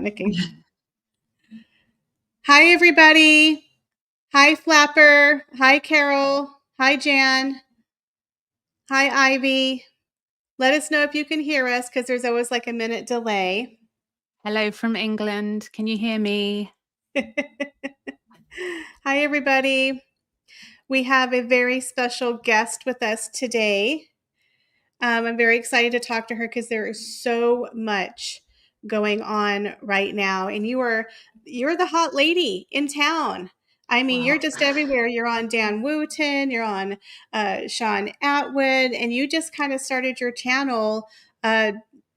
panicking. Hi, everybody. Hi, Flapper. Hi, Carol. Hi, Jan. Hi, Ivy. Let us know if you can hear us because there's always like a minute delay. Hello from England. Can you hear me? Hi, everybody. We have a very special guest with us today. I'm very excited to talk to her because there is so much going on right now, and you're the hot lady in town. I mean, Wow. you're just everywhere. You're on Dan Wooten, you're on Sean Atwood, and you just kind of started your channel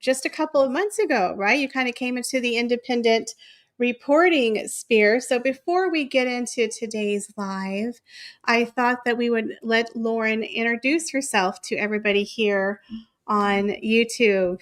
just a couple of months ago, right? You kind of came into the independent reporting sphere. So before we get into today's live, I thought that we would let Lauren introduce herself to everybody here on YouTube.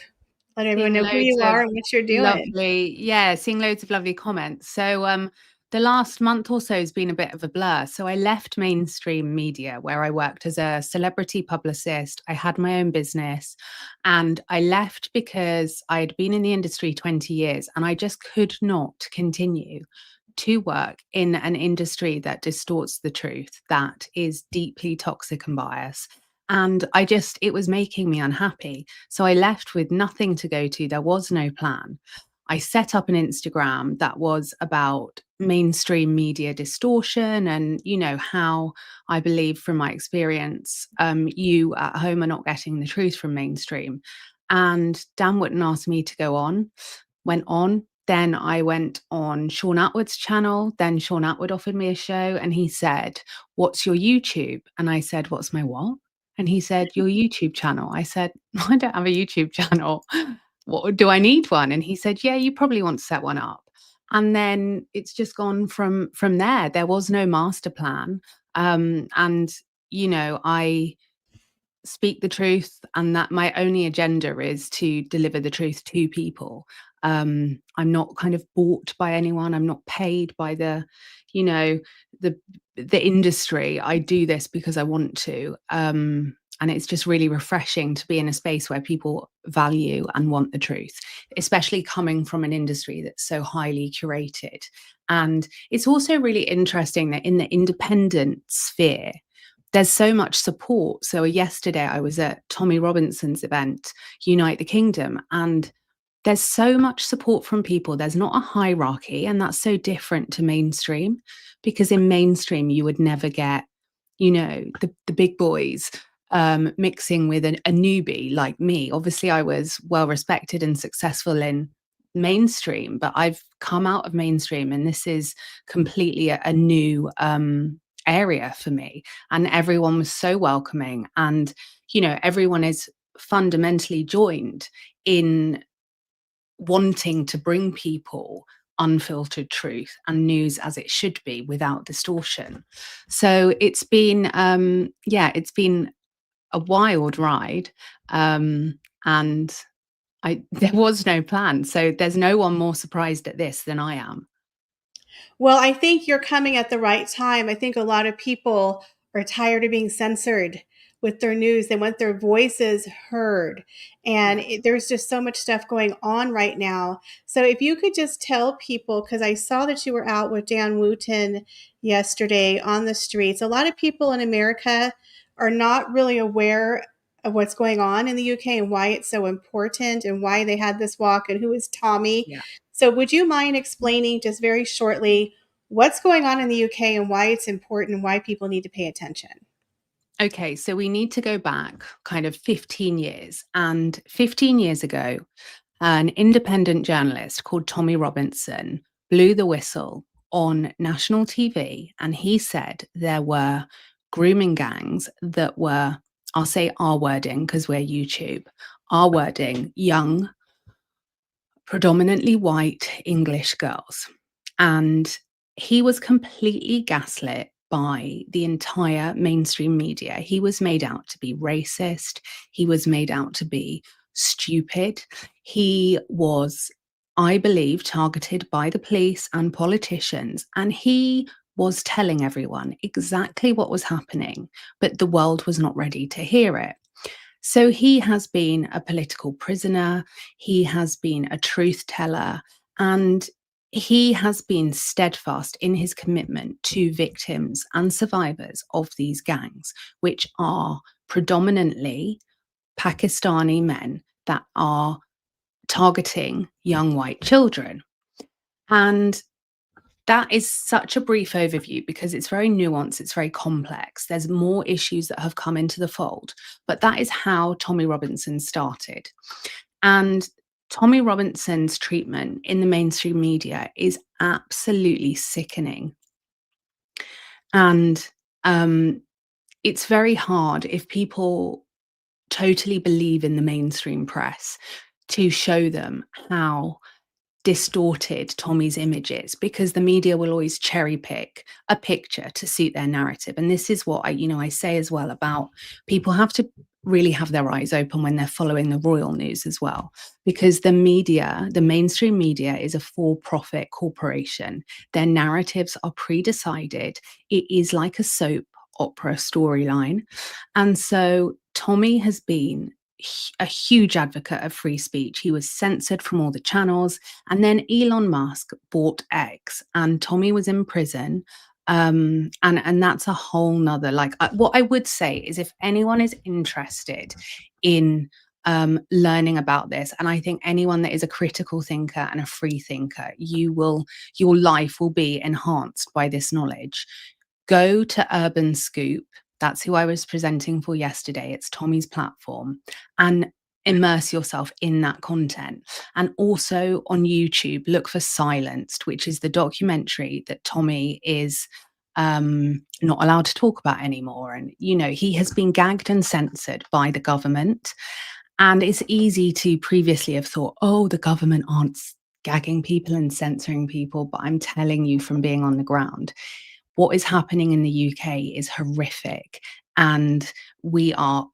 Let everyone Seeing know who loads you of are and what you're doing. seeing loads of lovely comments. So the last month or so has been a bit of a blur. So I left mainstream media where I worked as a celebrity publicist. I had my own business and I left because I'd been in the industry 20 years and I just could not continue to work in an industry that distorts the truth, that is deeply toxic and biased. And it was making me unhappy. So I left with nothing to go to. There was no plan. I set up an Instagram that was about mainstream media distortion and, how I believe from my experience, you at home are not getting the truth from mainstream. And Dan Wooten asked me to go on, went on. Then I went on Sean Atwood's channel. Then Sean Atwood offered me a show and he said, "What's your YouTube?" And I said, "What's my what?" And he said, "Your YouTube channel." I said, "I don't have a YouTube channel. What do I need one?" And he said, "Yeah, you probably want to set one up." And then it's just gone from there. There was no master plan. And I speak the truth, and that my only agenda is to deliver the truth to people. I'm not kind of bought by anyone. I'm not paid by you know, the the industry. I do this because I want to. And it's just really refreshing to be in a space where people value and want the truth, especially coming from an industry that's so highly curated. And it's also really interesting that in the independent sphere, there's so much support. So yesterday I was at Tommy Robinson's event, Unite the Kingdom, and there's so much support from people. There's not a hierarchy, and that's so different to mainstream, because in mainstream you would never get, the big boys mixing with a newbie like me. Obviously, I was well respected and successful in mainstream, but I've come out of mainstream, and this is completely a new area for me. And everyone was so welcoming, and everyone is fundamentally joined in wanting to bring people unfiltered truth and news as it should be without distortion. So it's been it's been a wild ride. And there was no plan, so there's no one more surprised at this than I am. Well, I think you're coming at the right time. I think a lot of people are tired of being censored with their news. They want their voices heard. And there's just so much stuff going on right now. So if you could just tell people, because I saw that you were out with Dan Wooten yesterday on the streets. A lot of people in America are not really aware of what's going on in the UK and why it's so important and why they had this walk and who is Tommy. Yeah. So would you mind explaining just very shortly what's going on in the UK and why it's important and why people need to pay attention? Okay, so we need to go back kind of 15 years. And 15 years ago, an independent journalist called Tommy Robinson blew the whistle on national TV. And he said there were grooming gangs that were, I'll say R wording because we're YouTube, R wording young, predominantly white English girls. And he was completely gaslit by the entire mainstream media. He was made out to be racist. He was made out to be stupid. He was, I believe, targeted by the police and politicians. And he was telling everyone exactly what was happening, but the world was not ready to hear it. So he has been a political prisoner. He has been a truth teller. And he has been steadfast in his commitment to victims and survivors of these gangs, which are predominantly Pakistani men that are targeting young white children. And that is such a brief overview because it's very nuanced, it's very complex. There's more issues that have come into the fold, but that is how Tommy Robinson started. And Tommy Robinson's treatment in the mainstream media is absolutely sickening. And it's very hard if people totally believe in the mainstream press to show them how distorted Tommy's image is, because the media will always cherry pick a picture to suit their narrative. And this is what I say as well about people have to really have their eyes open when they're following the royal news as well, because the media, the mainstream media, is a for-profit corporation. Their narratives are pre-decided. It is like a soap opera storyline. And so Tommy has been a huge advocate of free speech. He was censored from all the channels. And then Elon Musk bought X and Tommy was in prison. And that's a whole nother, what I would say is if anyone is interested in learning about this, and I think anyone that is a critical thinker and a free thinker, your life will be enhanced by this knowledge. Go to Urban Scoop. That's who I was presenting for yesterday. It's Tommy's platform. And immerse yourself in that content. And also on YouTube, look for Silenced, which is the documentary that Tommy is not allowed to talk about anymore. And, he has been gagged and censored by the government. And it's easy to previously have thought, oh, the government aren't gagging people and censoring people. But I'm telling you from being on the ground, what is happening in the UK is horrific. And we are,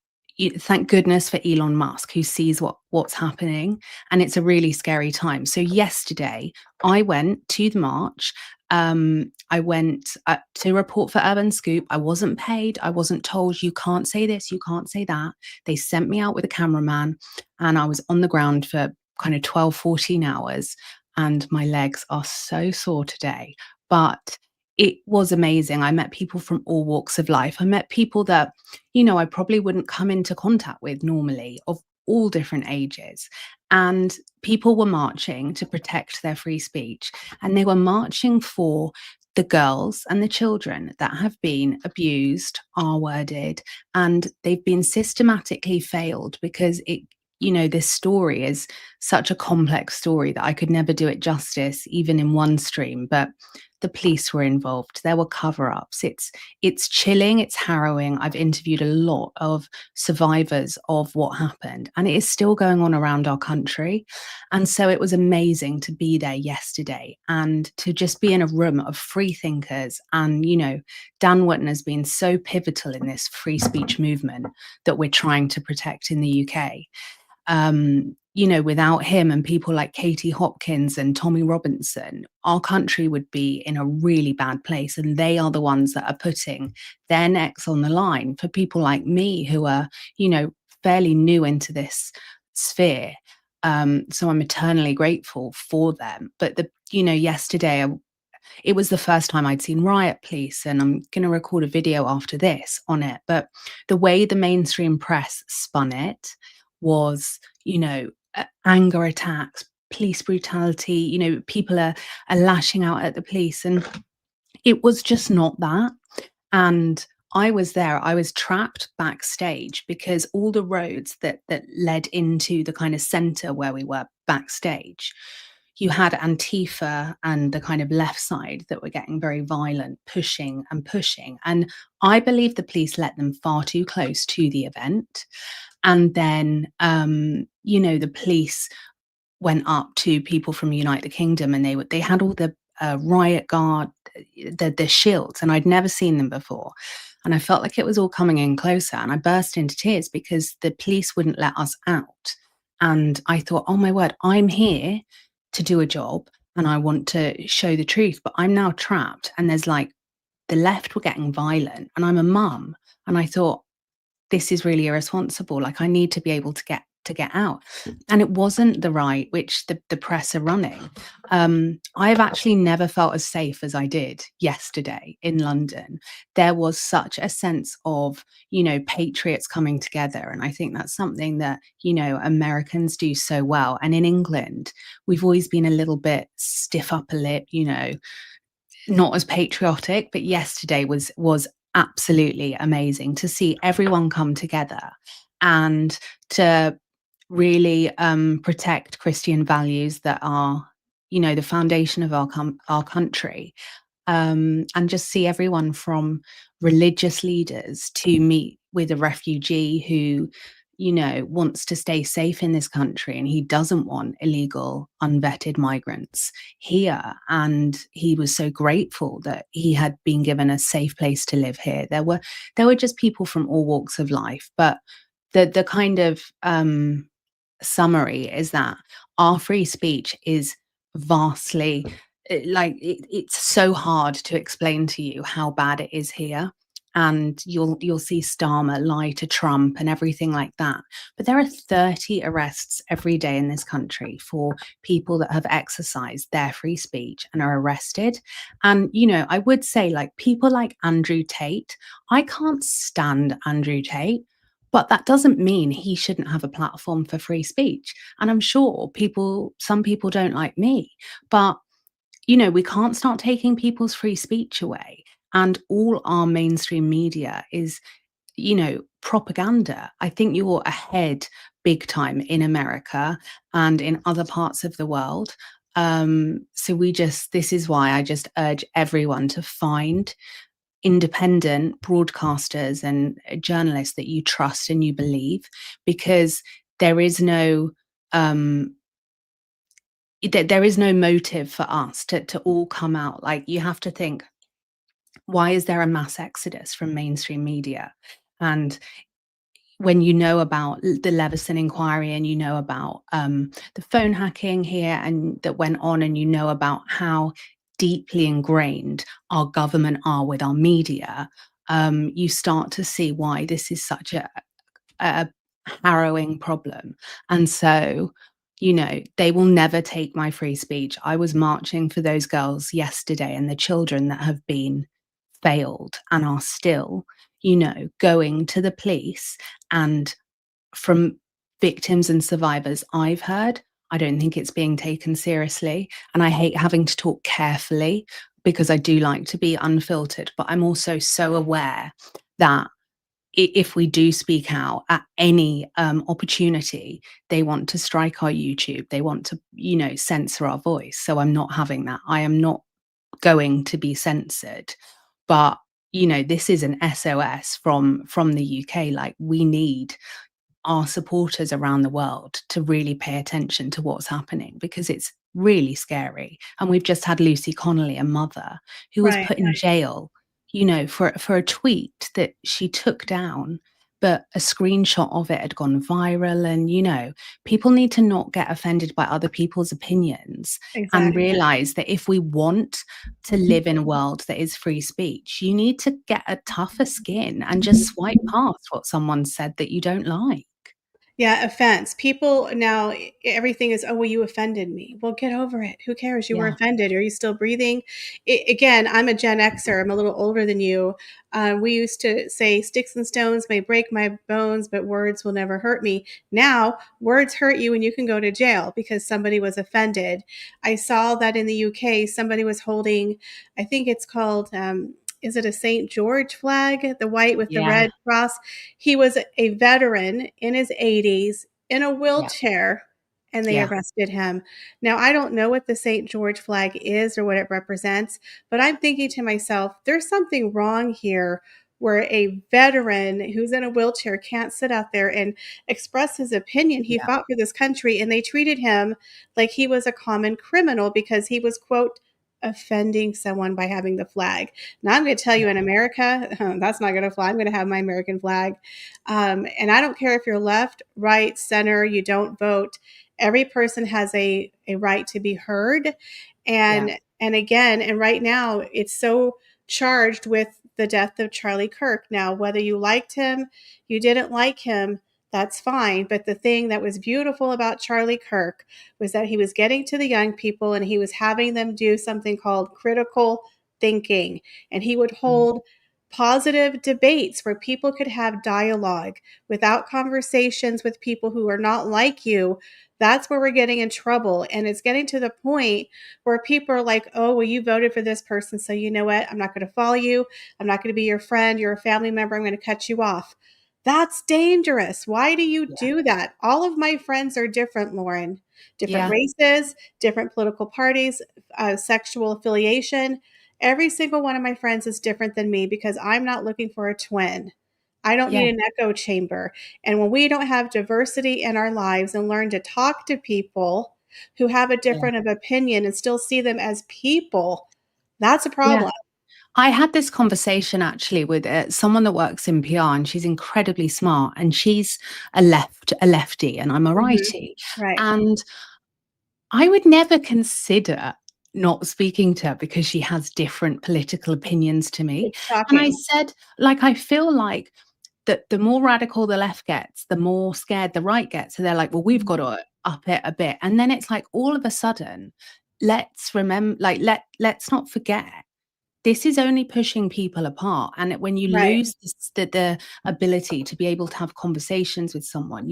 thank goodness for Elon Musk, who sees what's happening. And it's a really scary time. So yesterday, I went to the march. I went to report for Urban Scoop. I wasn't paid. I wasn't told, you can't say this, you can't say that. They sent me out with a cameraman, and I was on the ground for kind of 12, 14 hours. And my legs are so sore today. But it was amazing. I met people from all walks of life. I met people that, I probably wouldn't come into contact with normally, of all different ages. And people were marching to protect their free speech. And they were marching for the girls and the children that have been abused, R-worded, and they've been systematically failed because this story is such a complex story that I could never do it justice, even in one stream. But the police were involved. There were cover-ups. It's chilling. It's harrowing. I've interviewed a lot of survivors of what happened, and it is still going on around our country. And so it was amazing to be there yesterday and to just be in a room of free thinkers. And, Dan Wootton has been so pivotal in this free speech movement that we're trying to protect in the UK. Without him and people like Katie Hopkins and Tommy Robinson, our country would be in a really bad place. And they are the ones that are putting their necks on the line for people like me who are, fairly new into this sphere. So I'm eternally grateful for them. But yesterday it was the first time I'd seen riot police, and I'm going to record a video after this on it. But the way the mainstream press spun it was, anger attacks, police brutality, people are lashing out at the police. And it was just not that. And I was there, I was trapped backstage because all the roads that led into the kind of center where we were backstage, you had Antifa and the kind of left side that were getting very violent, pushing and pushing. And I believe the police let them far too close to the event. And then, the police went up to people from United Kingdom, and they had all the riot guard, the shields, and I'd never seen them before. And I felt like it was all coming in closer, and I burst into tears because the police wouldn't let us out. And I thought, oh my word, I'm here to do a job and I want to show the truth, but I'm now trapped. And there's the left were getting violent, and I'm a mum. And I thought, this is really irresponsible. I need to be able to get to get out. And it wasn't the right, which the press are running. I've actually never felt as safe as I did yesterday in London. There was such a sense of, patriots coming together. And I think that's something that, Americans do so well. And in England, we've always been a little bit stiff upper lip, not as patriotic, but yesterday was absolutely amazing to see everyone come together and to really protect Christian values that are, the foundation of our country, and just see everyone from religious leaders to meet with a refugee who, wants to stay safe in this country and he doesn't want illegal, unvetted migrants here. And he was so grateful that he had been given a safe place to live here. There were just people from all walks of life, but the kind of summary is that our free speech is vastly it's so hard to explain to you how bad it is here. And you'll see Starmer lie to Trump and everything like that. But there are 30 arrests every day in this country for people that have exercised their free speech and are arrested. And I would say, like, people like Andrew Tate, I can't stand Andrew Tate, but that doesn't mean he shouldn't have a platform for free speech. And I'm sure some people don't like me, but we can't start taking people's free speech away. And all our mainstream media is, propaganda. I think you're ahead big time in America and in other parts of the world. So this is why I just urge everyone to find independent broadcasters and journalists that you trust and you believe, because there is no um there is no motive for us to all come out. Like, you have to think, why is there a mass exodus from mainstream media? And when you know about the Leveson inquiry, and you know about the phone hacking here and that went on, and you know about how deeply ingrained our government are with our media, you start to see why this is such a harrowing problem. And so, they will never take my free speech. I was marching for those girls yesterday and the children that have been failed and are still, going to the police. And from victims and survivors I've heard, I don't think it's being taken seriously. And I hate having to talk carefully because I do like to be unfiltered. But I'm also so aware that if we do speak out at any opportunity, they want to strike our YouTube. They want to, censor our voice. So I'm not having that. I am not going to be censored. But this is an SOS from the UK. Like, we need our supporters around the world to really pay attention to what's happening, because it's really scary. And we've just had Lucy Connolly, a mother, who was Right. put in jail, for a tweet that she took down, but a screenshot of it had gone viral. And, people need to not get offended by other people's opinions and Exactly. realize that if we want to live in a world that is free speech, you need to get a tougher skin and just swipe past what someone said that you don't like. Yeah, offense. People now, everything is, oh, well, you offended me. Well, get over it. Who cares? You were Yeah. offended. Are you still breathing? Again, I'm a Gen Xer. I'm a little older than you. We used to say, sticks and stones may break my bones, but words will never hurt me. Now, words hurt you and you can go to jail because somebody was offended. I saw that in the UK, somebody was holding, I think it's called, is it a St. George flag? The white with the Yeah. red cross. He was a veteran in his 80s in a Yeah. wheelchair, and they Yeah. arrested him. Now, I don't know what the St. George flag is or what it represents, but I'm thinking to myself, there's something wrong here where a veteran who's in a wheelchair can't sit out there and express his opinion. He Yeah. fought for this country, and they treated him like he was a common criminal because he was, quote, offending someone by having the flag. Now, I'm going to tell you, in America, that's not going to fly. I'm going to have my American flag. And I don't care if you're left, right, center, you don't vote. Every person has a right to be heard. Yeah. And again, and right now, it's so charged with the death of Charlie Kirk. Now, whether you liked him, you didn't like him, that's fine. But the thing that was beautiful about Charlie Kirk was that he was getting to the young people and he was having them do something called critical thinking. And he would Mm. hold positive debates where people could have dialogue without conversations with people who are not like you. That's where we're getting in trouble. And it's getting to the point where people are like, oh, well, you voted for this person. So you know what? I'm not going to follow you. I'm not going to be your friend. You're a family member. I'm going to cut you off. That's dangerous. Why do you Yeah. do that? All of my friends are different, Lauren. Different Yeah. races, different political parties, sexual affiliation. Every single one of my friends is different than me because I'm not looking for a twin. I don't Yeah. need an echo chamber. And when we don't have diversity in our lives and learn to talk to people who have a Yeah. different of opinion and still see them as people, that's a Yeah. problem. I had this conversation actually with someone that works in PR, and she's incredibly smart, and she's a lefty, and I'm a Mhm. righty. Right. And I would never consider not speaking to her because she has different political opinions to me. It's And I shocking. said, like, I feel like that the more radical the left gets, the more scared the right gets. So they're like, well, we've got to up it a bit. And then it's like all of a sudden, let's remember, like, let's not forget this is only pushing people apart. And when you Right. lose the ability to be able to have conversations with someone,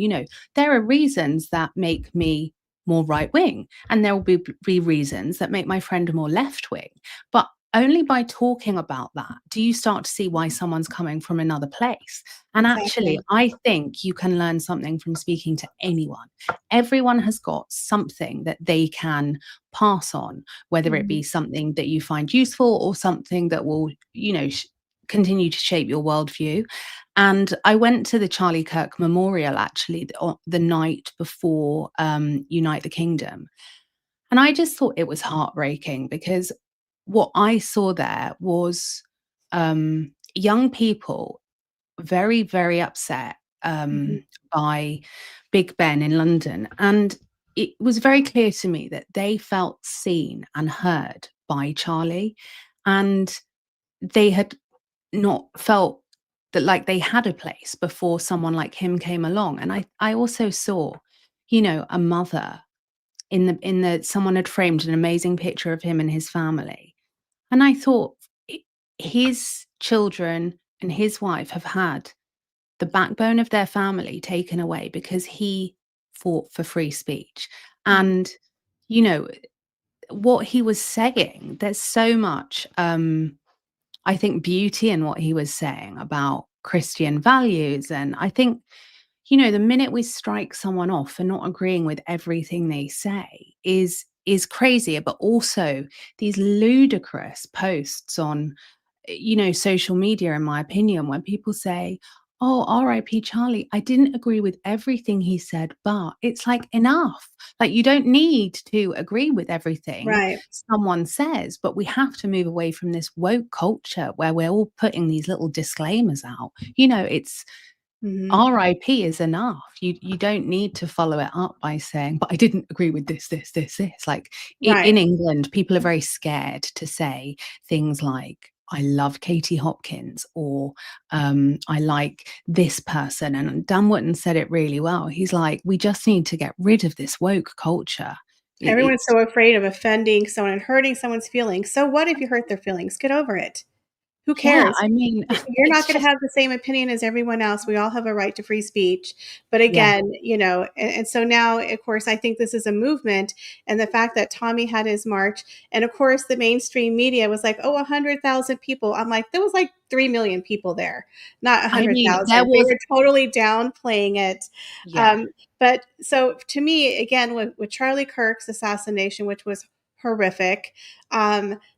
there are reasons that make me more right wing, and there will be reasons that make my friend more left wing. But only by talking about that do you start to see why someone's coming from another place. And actually, Exactly. I think you can learn something from speaking to anyone. Everyone has got something that they can pass on, whether it Mhm. be something that you find useful or something that will, continue to shape your worldview. And I went to the Charlie Kirk Memorial actually the night before Unite the Kingdom. And I just thought it was heartbreaking because what I saw there was young people very, very upset Mhm. by Big Ben in London. And it was very clear to me that they felt seen and heard by Charlie. And they had not felt that like they had a place before someone like him came along. And I also saw, a mother in the someone had framed an amazing picture of him and his family. And I thought his children and his wife have had the backbone of their family taken away because he fought for free speech. Mhm. And, what he was saying, there's so much, I think, beauty in what he was saying about Christian values. And I think, the minute we strike someone off for not agreeing with everything they say is crazy. But also these ludicrous posts on social media, in my opinion, when people say, oh, RIP Charlie, I didn't agree with everything he said, but it's like enough. Like, you don't need to agree with everything Right. someone says, but we have to move away from this woke culture where we're all putting these little disclaimers out. It's Mhm. RIP is enough. You don't need to follow it up by saying, "But I didn't agree with this." Like Right. in England, people are very scared to say things like, "I love Katie Hopkins," or "I like this person." And Dan Wootton said it really well. He's like, "We just need to get rid of this woke culture." Everyone's It's so afraid of offending someone and hurting someone's feelings. So what if you hurt their feelings? Get over it. Who yeah. cares? I mean, You're not it's gonna just have the same opinion as everyone else. We all have a right to free speech. But yeah. again, and so now, of course, I think this is a movement, and the fact that Tommy had his march, and of course, the mainstream media was like, "Oh, 100,000 people." I'm like, "There was like 3 million people there, not I mean, there 100,000." They was were totally downplaying it. yeah. But so to me, again, with Charlie Kirk's assassination, which was horrific,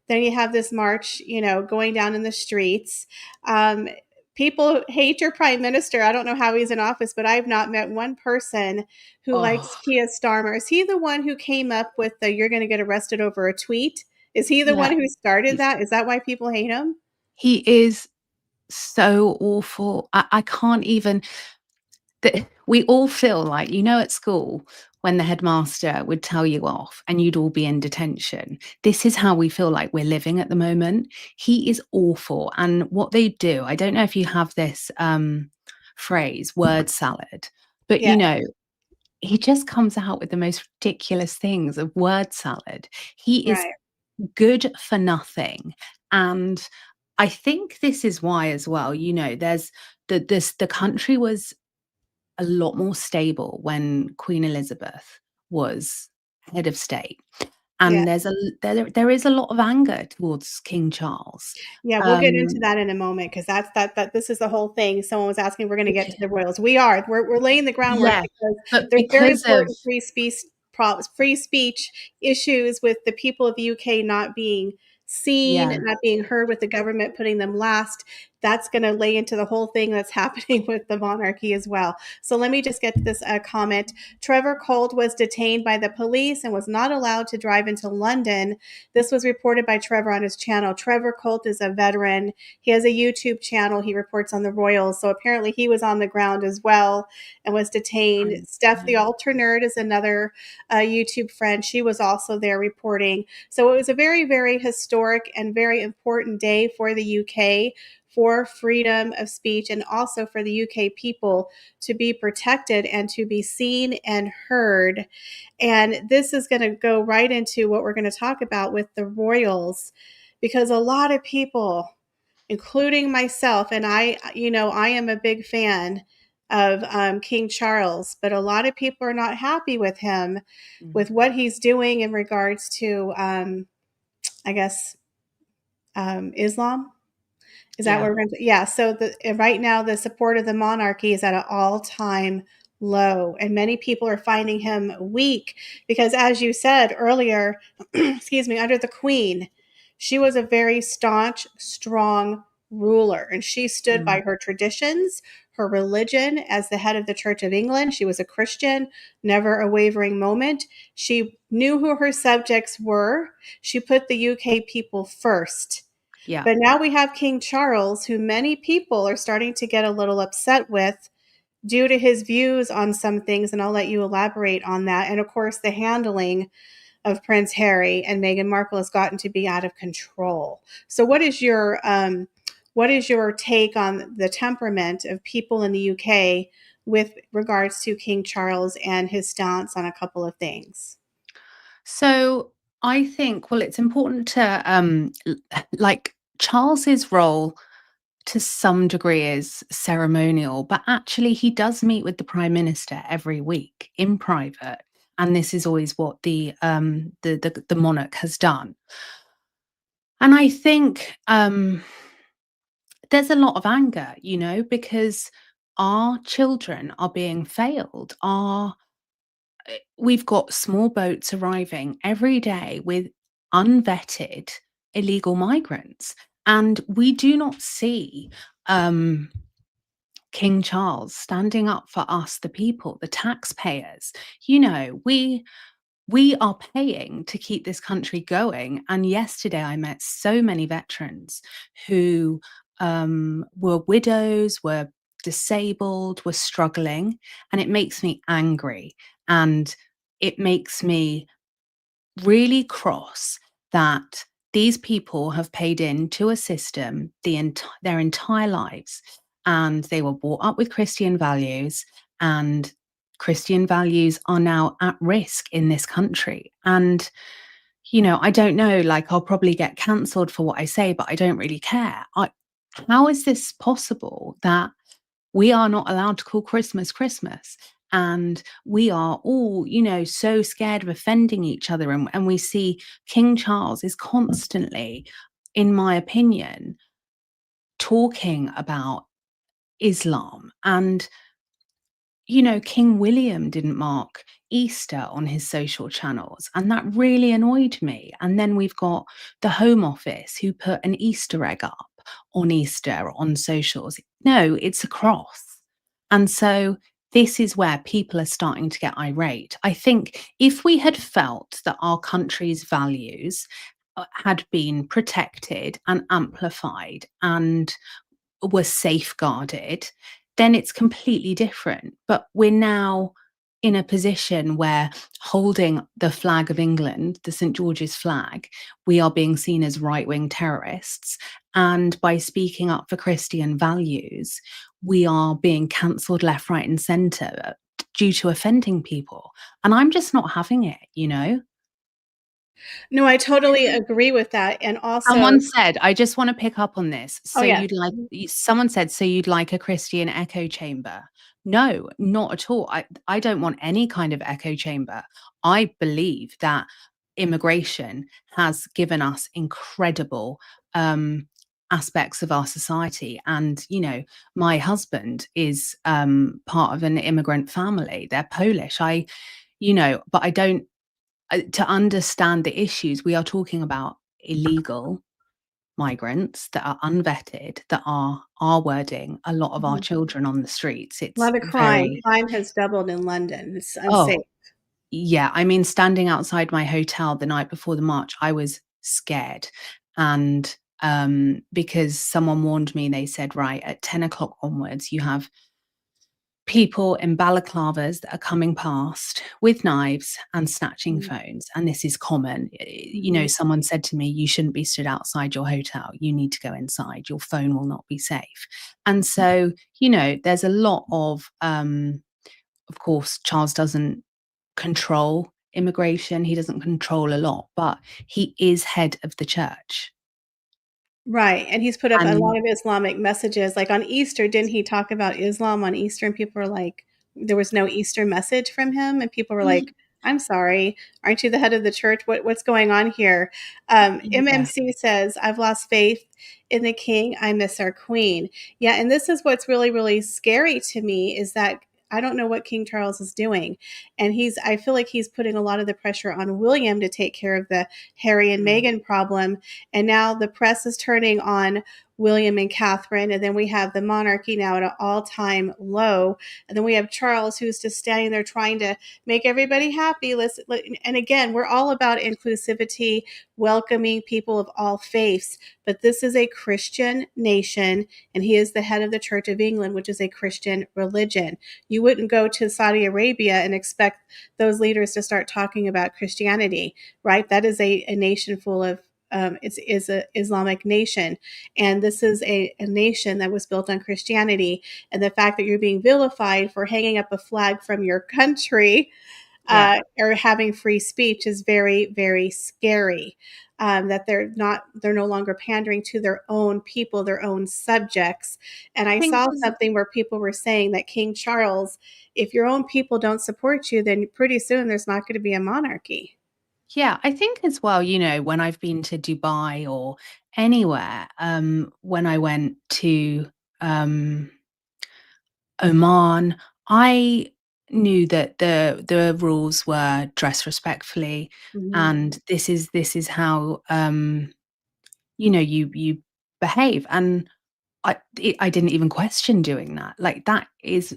then you have this march, going down in the streets. um, People hate your prime minister. I don't know how he's in office, but I've not met one person who likes Oh, Keir Starmer. Is he the one who came up with the "you're going to get arrested over a tweet"? Is he the one yeah. who started He's that? Is that why people hate him? he is so awful. I can't even we all feel like, at school when the headmaster would tell you off and you'd all be in detention. This is how we feel like we're living at the moment. He is awful. And what they do, I don't know if you have this phrase, word salad. But, Yeah, he just comes out with the most ridiculous things of word salad. He is right. good for nothing. And I think this is why as well, there's the country was a lot more stable when Queen Elizabeth was head of state. Yeah. And there is a lot of anger towards King Charles. Yeah, we'll get into Um, that in a moment because that this is the whole thing. Someone was asking, we're going to get to the royals. We are. We're laying the groundwork yeah, because but there's very because of important free speech issues with the people of the UK not being seen, yeah. not being heard, with the government putting them last. That's going to lay into the whole thing that's happening with the monarchy as well. So let me just get to this comment. Trevor Colt was detained by the police and was not allowed to drive into London. This was reported by Trevor on his channel. Trevor Colt is a veteran. He has a YouTube channel. He reports on the royals. So apparently he was on the ground as well and was detained. Steph the Altar Nerd is another YouTube friend. She was also there reporting. So it was a very, very historic and very important day for the UK, for freedom of speech, and also for the UK people to be protected and to be seen and heard. And this is going to go right into what we're going to talk about with the royals, because a lot of people, including myself, and I am a big fan of King Charles, but a lot of people are not happy with him, Mhm. with what he's doing in regards to, I guess, Islam. Is that what Yeah. we're going to? Yeah. So right now, the support of the monarchy is at an all-time low, and many people are finding him weak because, as you said earlier, excuse me, under the Queen, she was a very staunch, strong ruler, and she stood by Mm. her traditions, her religion. As the head of the Church of England, she was a Christian, never a wavering moment. She knew who her subjects were. She put the UK people first. Yeah. But now we have King Charles, who many people are starting to get a little upset with due to his views on some things. And I'll let you elaborate on that. And of course, the handling of Prince Harry and Meghan Markle has gotten to be out of control. So, what is your take on the temperament of people in the UK with regards to King Charles and his stance on a couple of things? So I think, well, it's important to like Charles's role to some degree is ceremonial, but actually he does meet with the Prime Minister every week in private. And this is always what the monarch has done. And I think there's a lot of anger, because our children are being failed. We've got small boats arriving every day with unvetted illegal migrants, and we do not see um, King Charles standing up for us, the people, the taxpayers. We are paying to keep this country going. And yesterday, I met so many veterans who were widows, were disabled, were struggling, and it makes me angry. And it makes me really cross that these people have paid into a system their entire lives, and they were brought up with Christian values, and Christian values are now at risk in this country. And I don't know, like, I'll probably get cancelled for what I say, but I don't really care. How is this possible that we are not allowed to call Christmas Christmas? And we are all, so scared of offending each other. And we see King Charles is constantly, in my opinion, talking about Islam. And King William didn't mark Easter on his social channels, and that really annoyed me. And then we've got the Home Office who put an Easter egg up on Easter on socials. No, it's a cross. And so this is where people are starting to get irate. I think if we had felt that our country's values had been protected and amplified and were safeguarded, then it's completely different. But we're now in a position where holding the flag of England, the St. George's flag, we are being seen as right wing terrorists. And by speaking up for Christian values, we are being cancelled left, right, and centre. due to offending people. And I'm just not having it, you know? No, I totally agree with that, and also Someone said, I just want to pick up on this. oh, So yes. you'd like, Mhm. someone said, so you'd like a Christian echo chamber? No, not at all. I don't want any kind of echo chamber. I believe that immigration has given us incredible aspects of our society. And, you know, my husband is part of an immigrant family. They're Polish. You know, but I don't, to understand the issues, we are talking about illegal migrants that are unvetted, that are wording a lot of our Mhm. children on the streets. A It's lot of crime. very, Crime has doubled in London. It's oh, unsafe. yeah. I mean, standing outside my hotel the night before the march, I was scared. And because someone warned me, they said, right, at 10 o'clock onwards, you have people in balaclavas that are coming past with knives and snatching Mhm. phones, and this is common. You know, Mhm. someone said to me, you shouldn't be stood outside your hotel, you need to go inside, your phone will not be safe. And so, you know, there's a lot of course, Charles doesn't control immigration, he doesn't control a lot, but he is head of the church. Right, and he's put up a lot And of Islamic messages, like, on Easter, didn't he talk about Islam on Easter, and people were like there was no Easter message from him, and people were like, "I'm sorry, aren't you the head of the church? What's going on here?" yeah, MMC says, "I've lost faith in the king, I miss our queen." Yeah, and this is what's really, really scary to me is that I don't know what King Charles is doing, and I feel like he's putting a lot of the pressure on William to take care of the Harry and mm, Meghan problem, and now the press is turning on William and Catherine. And then we have the monarchy now at an all time low. And then we have Charles, who's just standing there trying to make everybody happy. And again, we're all about inclusivity, welcoming people of all faiths. But this is a Christian nation, and he is the head of the Church of England, which is a Christian religion. You wouldn't go to Saudi Arabia and expect those leaders to start talking about Christianity, right? That is a nation full of it's is a Islamic nation, and this is a nation that was built on Christianity. And the fact that you're being vilified for hanging up a flag from your country yeah. or having free speech is very, very scary. That they're no longer pandering to their own people, their own subjects. And I I think saw there's something where people were saying that King Charles, if your own people don't support you, then pretty soon there's not going to be a monarchy. Yeah, I think as well, you know, when I've been to Dubai or anywhere, when I went to um, Oman, I knew that the rules were dress respectfully, Mhm. and this is how you know you behave. And I didn't even question doing that. Like that is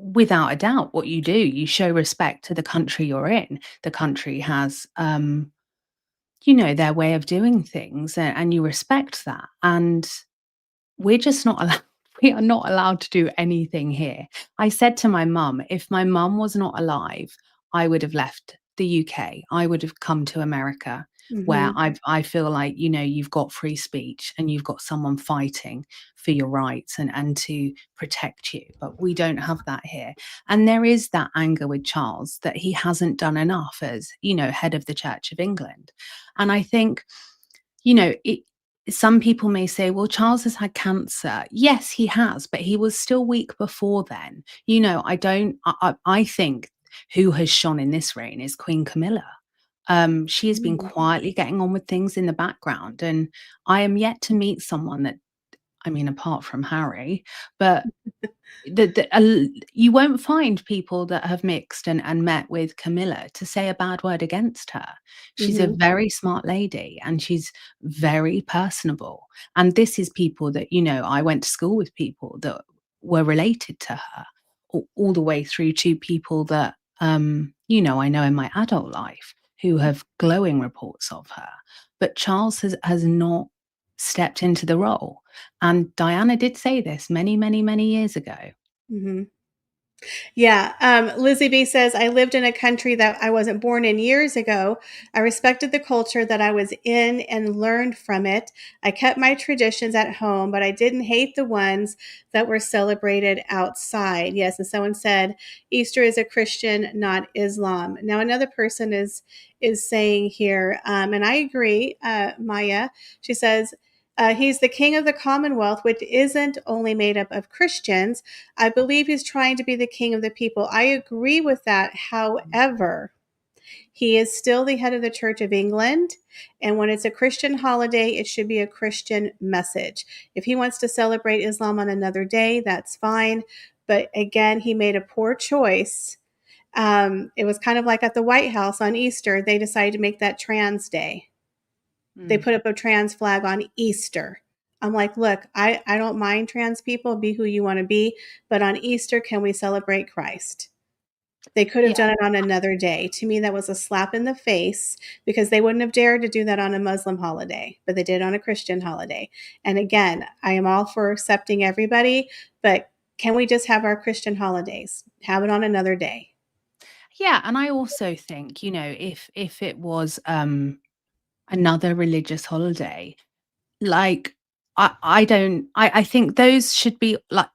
without a doubt what you do. You show respect to the country you're in. The country has you know, their way of doing things, and you respect that. And we're just not allowed we are not allowed to do anything here. I said to my mum, if my mum was not alive, I would have left the UK. I would have come to America where Mhm. I feel like, you know, you've got free speech and you've got someone fighting for your rights and to protect you. But we don't have that here. And there is that anger with Charles that he hasn't done enough as, you know, head of the Church of England. And I think, you know, some people may say, well, Charles has had cancer. Yes, he has, but he was still weak before then. You know, I think who has shone in this reign is Queen Camilla. She has been Mhm. quietly getting on with things in the background. And I am yet to meet someone that, I mean, apart from Harry, but you won't find people that have mixed and met with Camilla to say a bad word against her. She's a Mhm. very smart lady and she's very personable. And this is people that, you know, I went to school with people that were related to her, all the way through to people that, you know, I know in my adult life who have glowing reports of her. But Charles has not stepped into the role. And Diana did say this many, many, many years ago. Mhm. Yeah. Lizzie B says, I lived in a country that I wasn't born in years ago. I respected the culture that I was in and learned from it. I kept my traditions at home, but I didn't hate the ones that were celebrated outside. Yes. And someone said, Easter is a Christian, not Islam. Now, another person is saying here, and I agree, Maya. She says, he's the king of the Commonwealth, which isn't only made up of Christians. I believe he's trying to be the king of the people. I agree with that. However, he is still the head of the Church of England. And when it's a Christian holiday, it should be a Christian message. If he wants to celebrate Islam on another day, that's fine. But again, he made a poor choice. It was kind of like at the White House on Easter, they decided to make that trans day. They Mm. put up a trans flag on Easter. I'm like, look, I don't mind trans people, be who you want to be, but on Easter, can we celebrate Christ? They could have Yeah. done it on another day. To me, that was a slap in the face because they wouldn't have dared to do that on a Muslim holiday, but they did on a Christian holiday. And again, I am all for accepting everybody, but can we just have our Christian holidays? Have it on another day. Yeah, and I also think, if it was another religious holiday, like I don't I think those should be like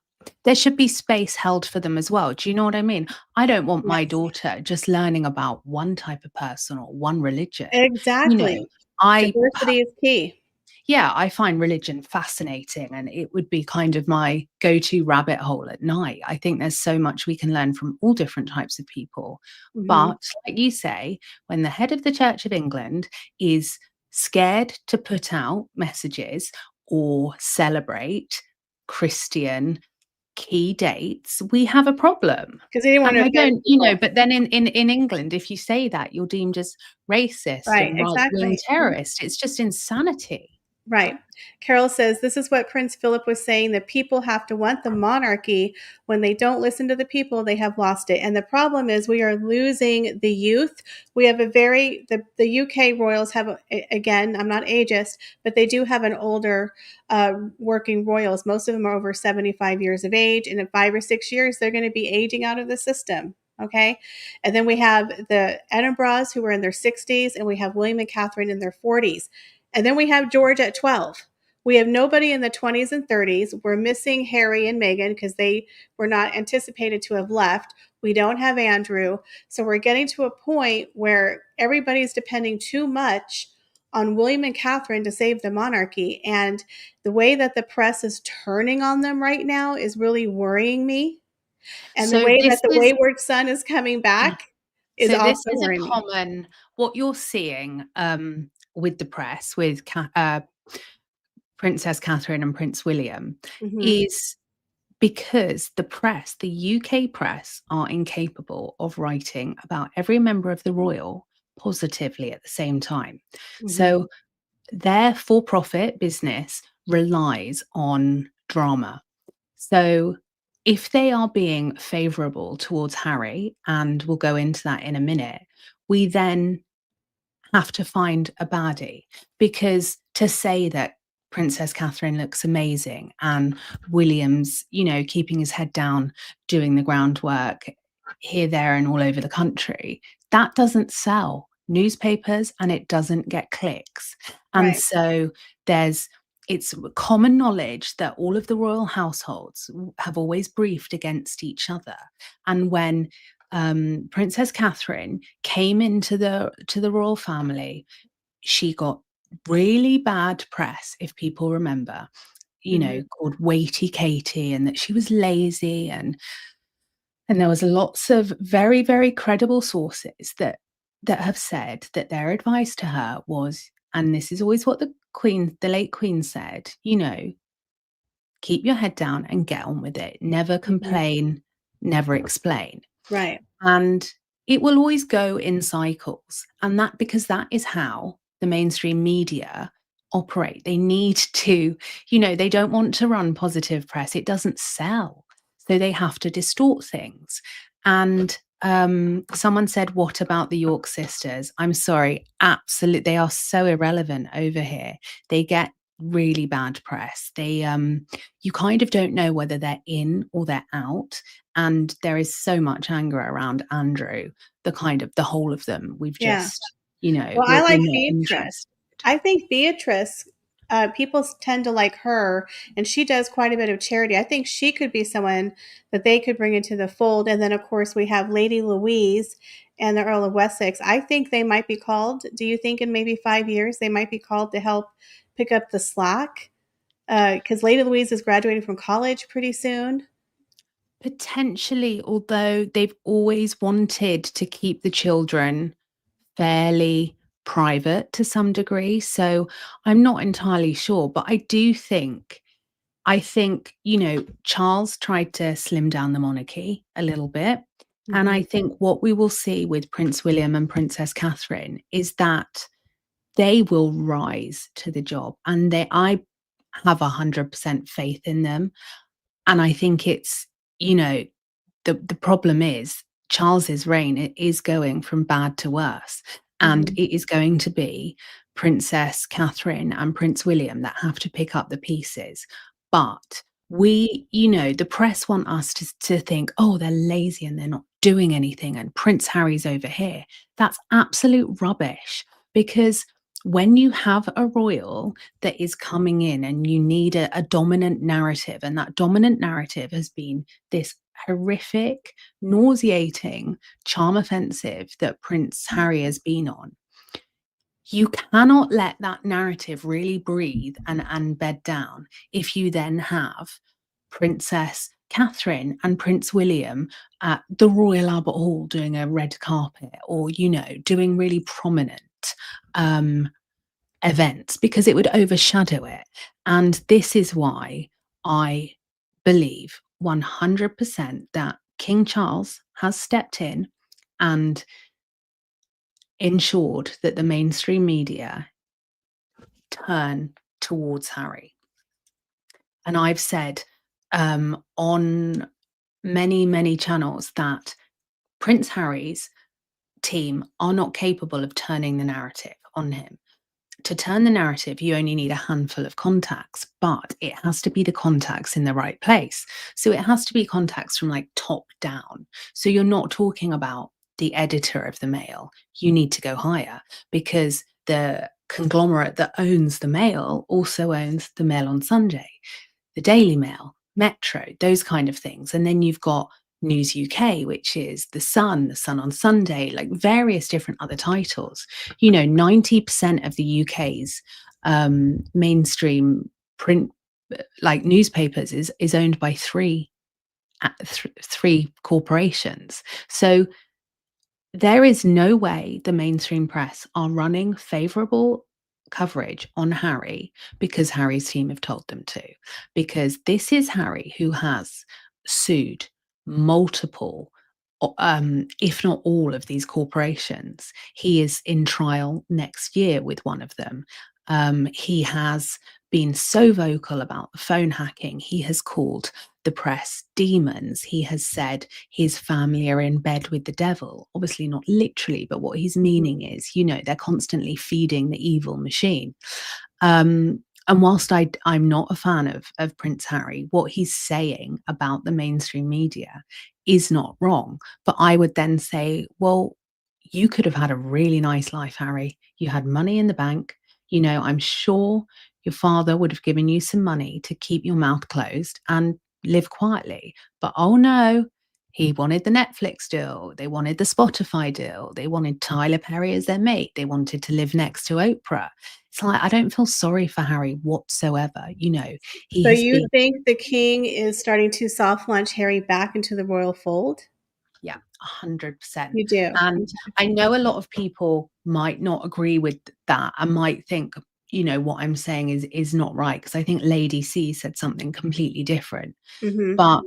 there should be space held for them as well. Do you know what I mean? I don't want my Yes, daughter just learning about one type of person or one religion. You know, exactly. I Diversity is key. yeah, I find religion fascinating and it would be kind of my go-to rabbit hole at night. I think there's so much we can learn from all different types of people. Hmm. But like you say, when the head of the Church of England is scared to put out messages or celebrate Christian key dates, we have a problem. Because they didn't want And to I offend don't, people. but then in England, if you say that, you're deemed as racist Right, and right-wing exactly. Mhm. terrorist. It's just insanity. Right. Carol says, this is what Prince Philip was saying. The people have to want the monarchy. When they don't listen to the people, they have lost it. And the problem is we are losing the youth. We have the UK royals have, again, I'm not ageist, but they do have an older working royals. Most of them are over 75 years of age. And in 5 or 6 years, they're going to be aging out of the system. Okay. And then we have the Edinburghs who are in their 60s, and we have William and Catherine in their 40s. And then we have George at 12. We have nobody in the 20s and 30s. We're missing Harry and Meghan because they were not anticipated to have left. We don't have Andrew. So we're getting to a point where everybody's depending too much on William and Catherine to save the monarchy. And the way that the press is turning on them right now is really worrying me. And the So way this that the is wayward son is coming back is so this also is a worrying me. common what you're seeing, with the press, with Princess Catherine and Prince William, Hmm. is because the UK press, are incapable of writing about every member of the royal positively at the same time. Hmm. So their for-profit business relies on drama. So if they are being favorable towards Harry, and we'll go into that in a minute, we then have to find a baddie, because to say that Princess Catherine looks amazing and William's, keeping his head down, doing the groundwork here, there, and all over the country, that doesn't sell newspapers and it doesn't get clicks. And Right. so there's it's common knowledge that all of the royal households have always briefed against each other. And when Princess Catherine came into the royal family, she got really bad press, if people remember, Hmm. called Weighty Katie, and that she was lazy, and there was lots of very, very credible sources that have said that their advice to her was, and this is always what the late Queen said, keep your head down and get on with it. Never Hmm. complain, never explain. Right. And it will always go in cycles. And that because that is how the mainstream media operate. They need to, they don't want to run positive press. It doesn't sell. So they have to distort things. And someone said, what about the York sisters? I'm sorry, absolutely. They are so irrelevant over here. They get really bad press. You kind of don't know whether they're in or they're out. And there is so much anger around Andrew, the whole of them. We've Yeah. just, Well, I we're like not Beatrice. interested. I think Beatrice, people tend to like her, and she does quite a bit of charity. I think she could be someone that they could bring into the fold. And then, of course, we have Lady Louise and the Earl of Wessex. I think they might be called. Do you think in maybe 5 years they might be called to help pick up the slack? Because Lady Louise is graduating from college pretty soon. Potentially, although they've always wanted to keep the children fairly private to some degree. So I'm not entirely sure, but I think, Charles tried to slim down the monarchy a little bit. And Hmm. I think what we will see with Prince William and Princess Catherine is that they will rise to the job. And I have 100% faith in them. And I think it's, you know, the problem is Charles's reign is going from bad to worse, and Hmm. it is going to be Princess Catherine and Prince William that have to pick up the pieces. But the press want us to think, oh, they're lazy and they're not doing anything, and Prince Harry's over here. That's absolute rubbish, because when you have a royal that is coming in and you need a dominant narrative, and that dominant narrative has been this horrific, nauseating charm offensive that Prince Harry has been on, you cannot let that narrative really breathe and bed down if you then have Princess Catherine and Prince William at the Royal Albert Hall doing a red carpet, or, doing really prominent um, events, because it would overshadow it. And this is why I believe 100% that King Charles has stepped in and ensured that the mainstream media turn towards Harry. And I've said on many, many channels that Prince Harry's team are not capable of turning the narrative on him. To turn the narrative, you only need a handful of contacts, but it has to be the contacts in the right place. So it has to be contacts from like top down. So you're not talking about the editor of the Mail. You need to go higher, because the conglomerate that owns the Mail also owns the Mail on Sunday, the Daily Mail, Metro, those kind of things. And then you've got News UK, which is the Sun on Sunday, like various different other titles. 90% of the UK's mainstream print like newspapers is owned by three corporations. So there is no way the mainstream press are running favorable coverage on Harry because Harry's team have told them to. Because this is Harry who has sued multiple, if not all, of these corporations. He is in trial next year with one of them. He has been so vocal about the phone hacking. He has called the press demons. He has said his family are in bed with the devil. Obviously, not literally, but what he's Hmm. meaning is, they're constantly feeding the evil machine. And whilst I'm not a fan of Prince Harry, what he's saying about the mainstream media is not wrong. But I would then say, well, you could have had a really nice life, Harry. You had money in the bank. I'm sure your father would have given you some money to keep your mouth closed and live quietly. But oh no, he wanted the Netflix deal. They wanted the Spotify deal. They wanted Tyler Perry as their mate. They wanted to live next to Oprah. It's like, I don't feel sorry for Harry whatsoever. He So has you been, think the king is starting to soft launch Harry back into the royal fold? yeah, 100%. You do. And I know a lot of people might not agree with that and might think, what I'm saying is not right, because I think Lady C said something completely different. Hmm. But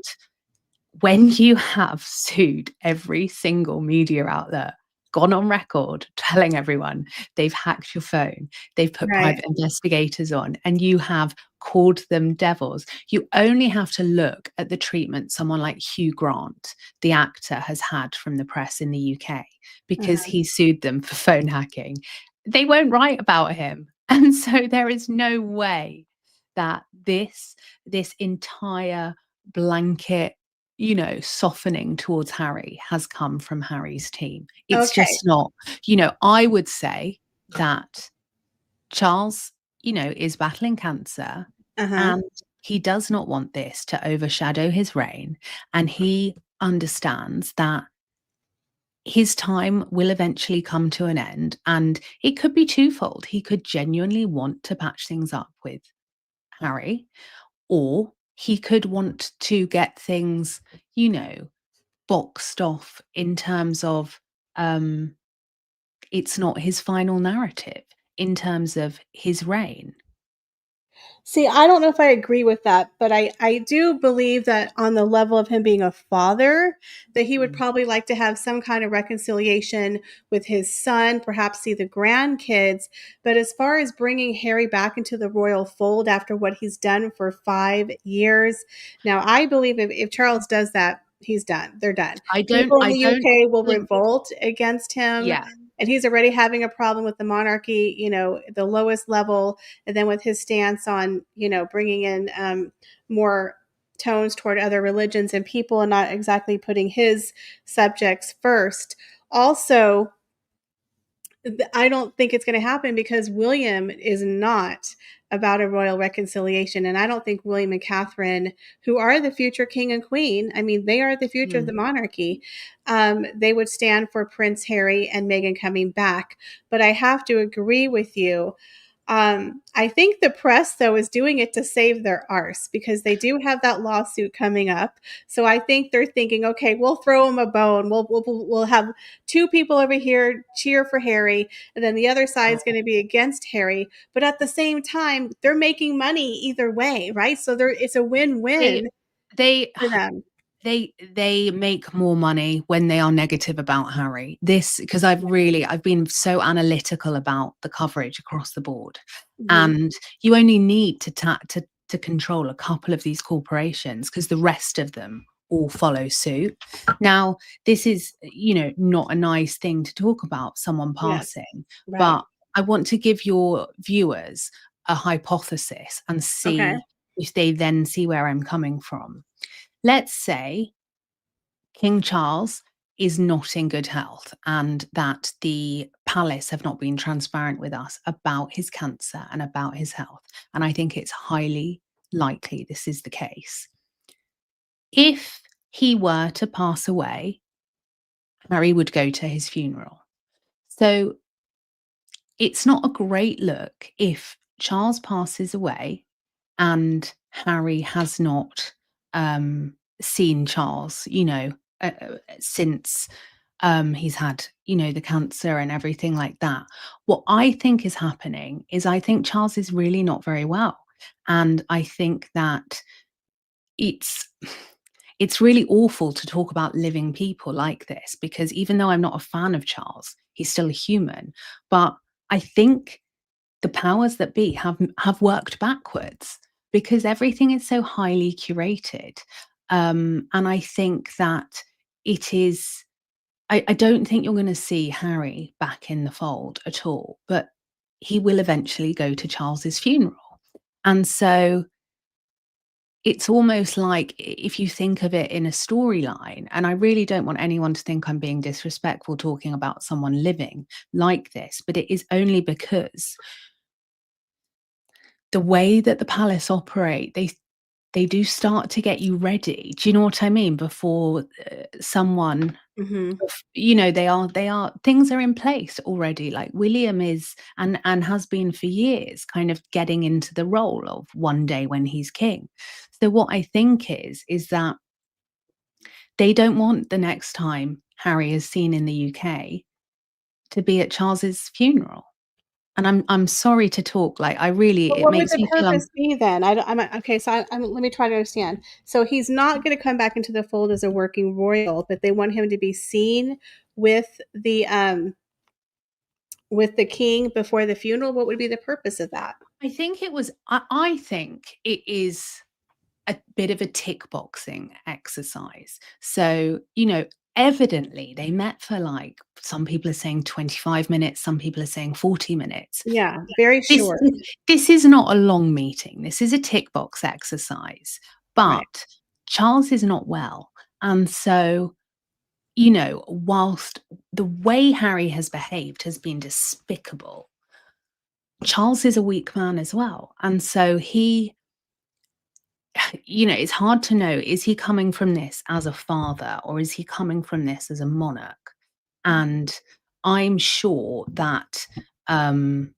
when you have sued every single media outlet, gone on record telling everyone they've hacked your phone, they've put Right. private investigators on, and you have called them devils, you only have to look at the treatment someone like Hugh Grant, the actor, has had from the press in the UK because Uh-huh. he sued them for phone hacking. They won't write about him. And so there is no way that this entire blanket softening towards Harry has come from Harry's team. It's Okay. just not, I would say that Charles, is battling cancer, Uh-huh. and he does not want this to overshadow his reign. And he understands that his time will eventually come to an end. And it could be twofold. He could genuinely want to patch things up with Harry, or he could want to get things, you know, boxed off in terms of um, it's not his final narrative in terms of his reign. See, I don't know if I agree with that, but I do believe that on the level of him being a father, that he would Mm. probably like to have some kind of reconciliation with his son, perhaps see the grandkids. But as far as bringing Harry back into the royal fold after what he's done for 5 years, now I believe if Charles does that, he's done. They're done. People in I the don't UK will think, revolt against him. yeah. And he's already having a problem with the monarchy, the lowest level, and then with his stance on bringing in more tones toward other religions and people and not exactly putting his subjects first. Also, I don't think it's going to happen because William is not about a royal reconciliation. And I don't think William and Catherine, who are the future king and queen, I mean, they are the future of Mm. the monarchy, they would stand for Prince Harry and Meghan coming back. But I have to agree with you. I think the press, though, is doing it to save their arse because they do have that lawsuit coming up. So I think they're thinking, okay, we'll throw them a bone. We'll have two people over here cheer for Harry, and then the other side's going to be against Harry. But at the same time, they're making money either way, right? So it's a They win-win they for them. they make more money when they are negative about Harry. This because I've been so analytical about the coverage across the board, Hmm. and you only need to control a couple of these corporations because the rest of them all follow suit. Now, this is not a nice thing to talk about someone Yes, passing, right. but I want to give your viewers a hypothesis and Okay. see if they then see where I'm coming from. Let's say King Charles is not in good health and that the palace have not been transparent with us about his cancer and about his health. And I think it's highly likely this is the case. If he were to pass away, Harry would go to his funeral. So it's not a great look if Charles passes away and Harry has not seen Charles, since he's had, the cancer and everything like that. What I think is happening is I think Charles is really not very well. And I think that it's it's really awful to talk about living people like this because even though I'm not a fan of Charles, he's still a human. But I think the powers that be have worked backwards because everything is so highly curated. And I think that it is I don't think you're going to see Harry back in the fold at all, but he will eventually go to Charles's funeral. And so it's almost like if you think of it in a storyline, and I really don't want anyone to think I'm being disrespectful talking about someone living like this, but it is only because the way that the palace operate, they do start to get you ready. Do you know what I mean? Before someone Hmm. they are things are in place already. Like William is and has been for years kind of getting into the role of one day when he's king. So what I think is that they don't want the next time Harry is seen in the UK to be at Charles's funeral. And I'm sorry to talk like I really But it what would makes the me feel purpose be then? I'm okay. So let me try to understand. So he's not going to come back into the fold as a working royal, but they want him to be seen with the king before the funeral. What would be the purpose of that? I think it is a bit of a tick boxing exercise. So, evidently they met for like some people are saying 25 minutes, some people are saying 40 minutes. Yeah, very This short. this is not a long meeting. This is a tick box exercise. Right. But Charles is not well. And so, whilst the way Harry has behaved has been despicable, Charles is a weak man as well. And so it's hard to know, is he coming from this as a father or is he coming from this as a monarch? And I'm sure that, um,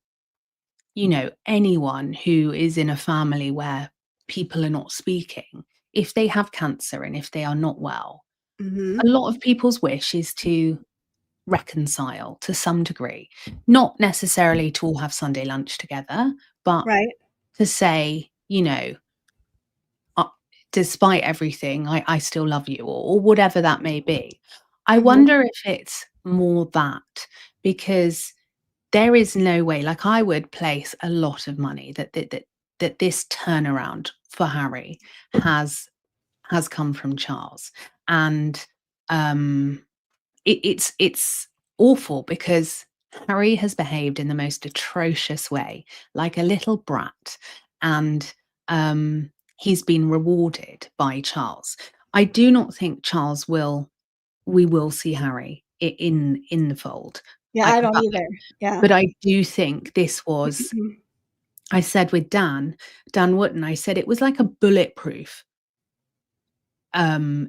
anyone who is in a family where people are not speaking, if they have cancer and if they are not well, a Mhm. lot of people's wish is to reconcile to some degree, not necessarily to all have Sunday lunch together, but Right. to say, uh, despite everything, I still love you, or whatever that may be. I Mhm. wonder if it's more that, because there is no way, like I would place a lot of money that this turnaround for Harry has come from Charles. And um it's awful because Harry has behaved in the most atrocious way, like a little brat, and he's been rewarded by Charles. I do not think Charles will. We will see Harry in the fold. Yeah, I, I don't but either. Yeah. but I do think this was. I said with Dan Wootton, I said it was like a bulletproof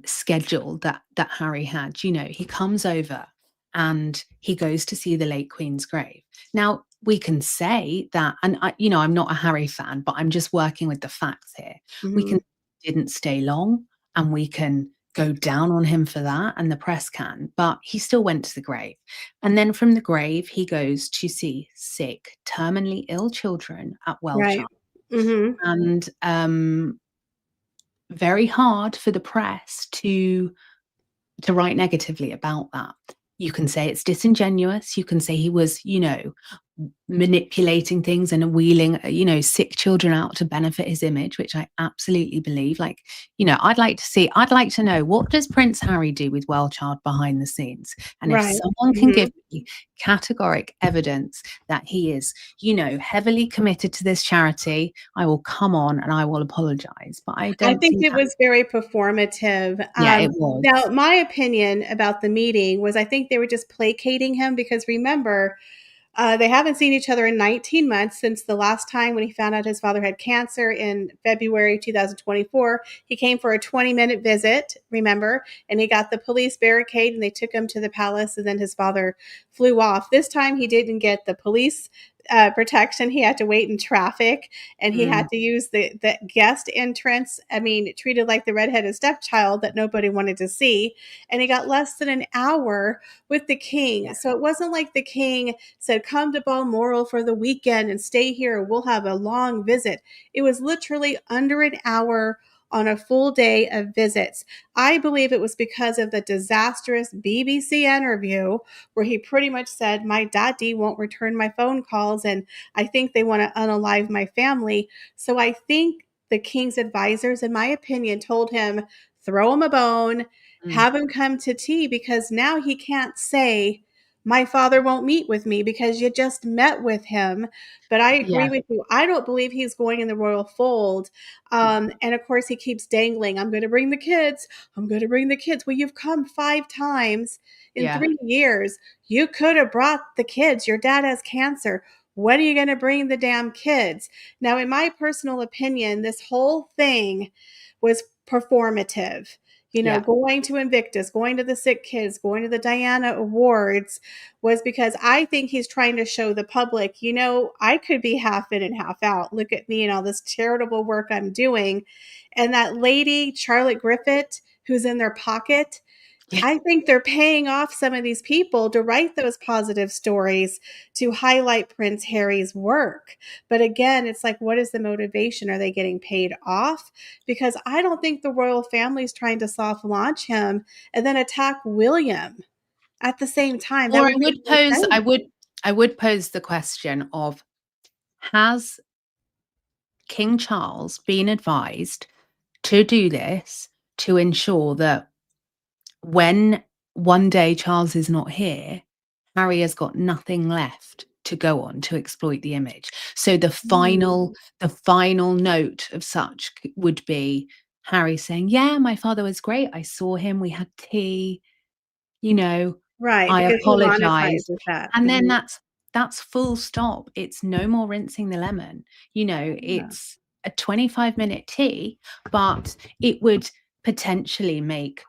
schedule that Harry had. He comes over and he goes to see the late Queen's grave. Now, we can say that, and I'm not a Harry fan, but I'm just working with the facts here. We can Mhm. didn't stay long, and we can go down on him for that, and the press can, but he still went to the grave. And then from the grave, he goes to see sick, terminally ill children at Right. Wellchild. Mhm. And very hard for the press to write negatively about that. You can say it's disingenuous. You can say he was, manipulating things and wheeling, sick children out to benefit his image, which I absolutely believe. Like, I'd like to know, what does Prince Harry do with Well Child behind the scenes? And if Right. someone can Mhm. give me categoric evidence that he is, heavily committed to this charity, I will come on and I will apologize. But I I don't think see it that. was very performative. Yeah, it was. Now, my opinion about the meeting was I think they were just placating him because remember, they haven't seen each other in 19 months since the last time when he found out his father had cancer in February 2024. He came for a 20-minute visit, remember, and he got the police barricade and they took him to the palace and then his father flew off. This time he didn't get the police protection. He had to wait in traffic and he had Mm, to use the guest entrance. I mean, treated like the redheaded stepchild that nobody wanted to see. And he got less than an hour with the king. So it wasn't like the king said, come to Balmoral for the weekend and stay here. We'll have a long visit. It was literally under an hour on a full day of visits. I believe it was because of the disastrous BBC interview where he pretty much said, my daddy won't return my phone calls and I think they want to unalive my family. So I think the king's advisors, in my opinion, told him, throw him a bone, mm. have him come to tea because now he can't say, my father won't meet with me because you just met with him. But I agree Yeah, with you. I don't believe he's going in the royal fold. And of course, he keeps dangling. I'm going to bring the kids. I'm going to bring the kids. Well, you've come 5 times in yeah, 3 years. You could have brought the kids. Your dad has cancer. When are you going to bring the damn kids? Now, in my personal opinion, this whole thing was performative. yeah. Going to Invictus, going to the Sick Kids, going to the Diana Awards was because I think he's trying to show the public, I could be half in and half out. Look at me and all this charitable work I'm doing. And that lady, Charlotte Griffith, who's in their pocket, Yeah. I think they're paying off some of these people to write those positive stories to highlight Prince Harry's work. But again, it's like, what is the motivation? Are they getting paid off? Because I don't think the royal family is trying to soft launch him and then attack William at the same time. That Or would make no sense. I would pose the question of, has King Charles been advised to do this to ensure that when one day Charles is not here, Harry has got nothing left to go on to exploit the image. So Mm. the final note of such would be, Harry saying, yeah, my father was great. I saw him. We had tea, you know, Right, I because he apologized. monetizes that. And then Mhm. that's full stop. It's no more rinsing the lemon. Yeah. It's a 25-minute tea, but it would potentially make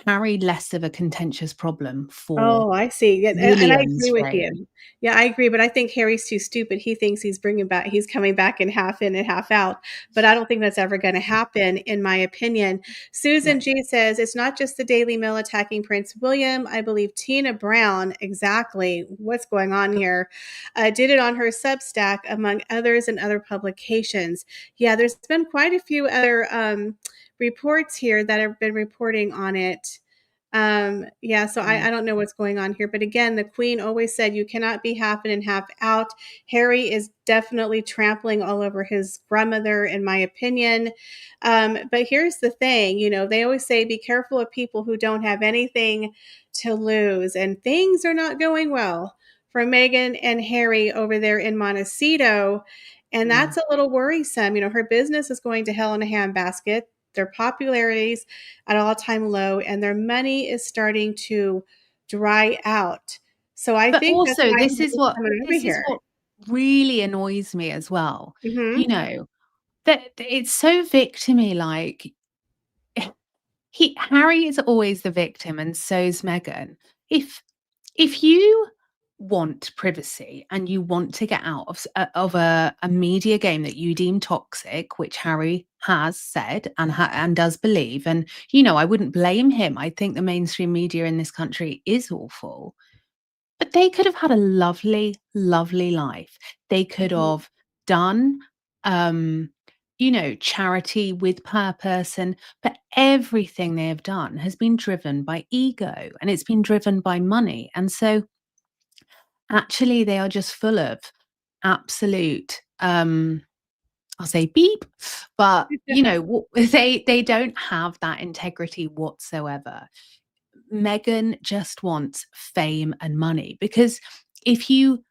Harry less of a contentious problem for Oh, I see. Yeah, and I agree William's with you. reign. Yeah, I agree, but I think Harry's too stupid. He thinks he's coming back in and half out, but I don't think that's ever gonna happen, in my opinion. No. Susan G says, "It's not just the Daily Mail attacking Prince William. I believe Tina Brown" exactly, what's going on here, "did it on her Substack, among others in other publications." Yeah, there's been quite a few other, reports here that have been reporting on it. Yeah, so Mm. I don't know what's going on here. But again, the queen always said you cannot be half in and half out. Harry is definitely trampling all over his grandmother, in my opinion. But here's the thing, they always say be careful of people who don't have anything to lose, and things are not going well for Meghan and Harry over there in Montecito. And Mm. that's a little worrisome. Her business is going to hell in a handbasket. Their popularities at all-time low, and their money is starting to dry out. So I But think that's also, why he's coming over here. what really annoys me as well. You Mhm. know, that it's so victimy, like Harry is always the victim and so's Meghan. If if you want privacy and you want to get out of a media game that you deem toxic, which Harry has said and does believe, and I wouldn't blame him. I think the mainstream media in this country is awful. But they could have had a lovely, lovely life. They could Mhm. have done, um, charity with purpose, but everything they have done has been driven by ego and it's been driven by money. And so actually they are just full of absolute, I'll say beep, but they don't have that integrity whatsoever. Meghan just wants fame and money because if you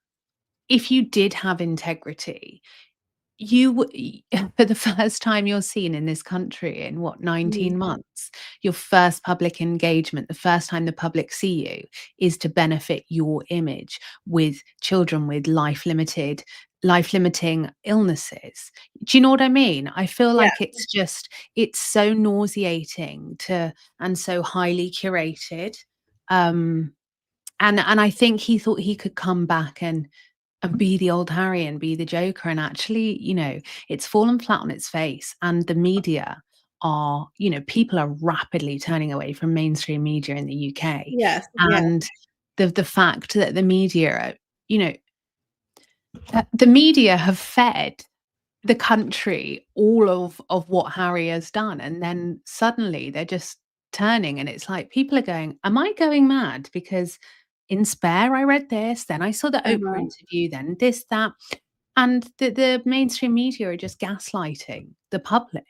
if you did have integrity, for the first time you're seen in this country in what, Mhm. 19 months, your first public engagement, the first time the public see you is to benefit your image with children with life limiting illnesses. Do you know what I mean? I feel Yeah. like it's so nauseating to and so highly curated. Um and I think he thought he could come back and be the old Harry and be the Joker. And actually, it's fallen flat on its face. And the media people are rapidly turning away from mainstream media in the UK. Yes, yeah. And the fact that the media, you know, the media have fed the country all of what Harry has done, and then suddenly they're just turning, and it's like people are going, "Am I going mad?" Because in Spare, I read this, then I saw the Oprah Uh-huh. interview, then this, that, and the mainstream media are just gaslighting the public,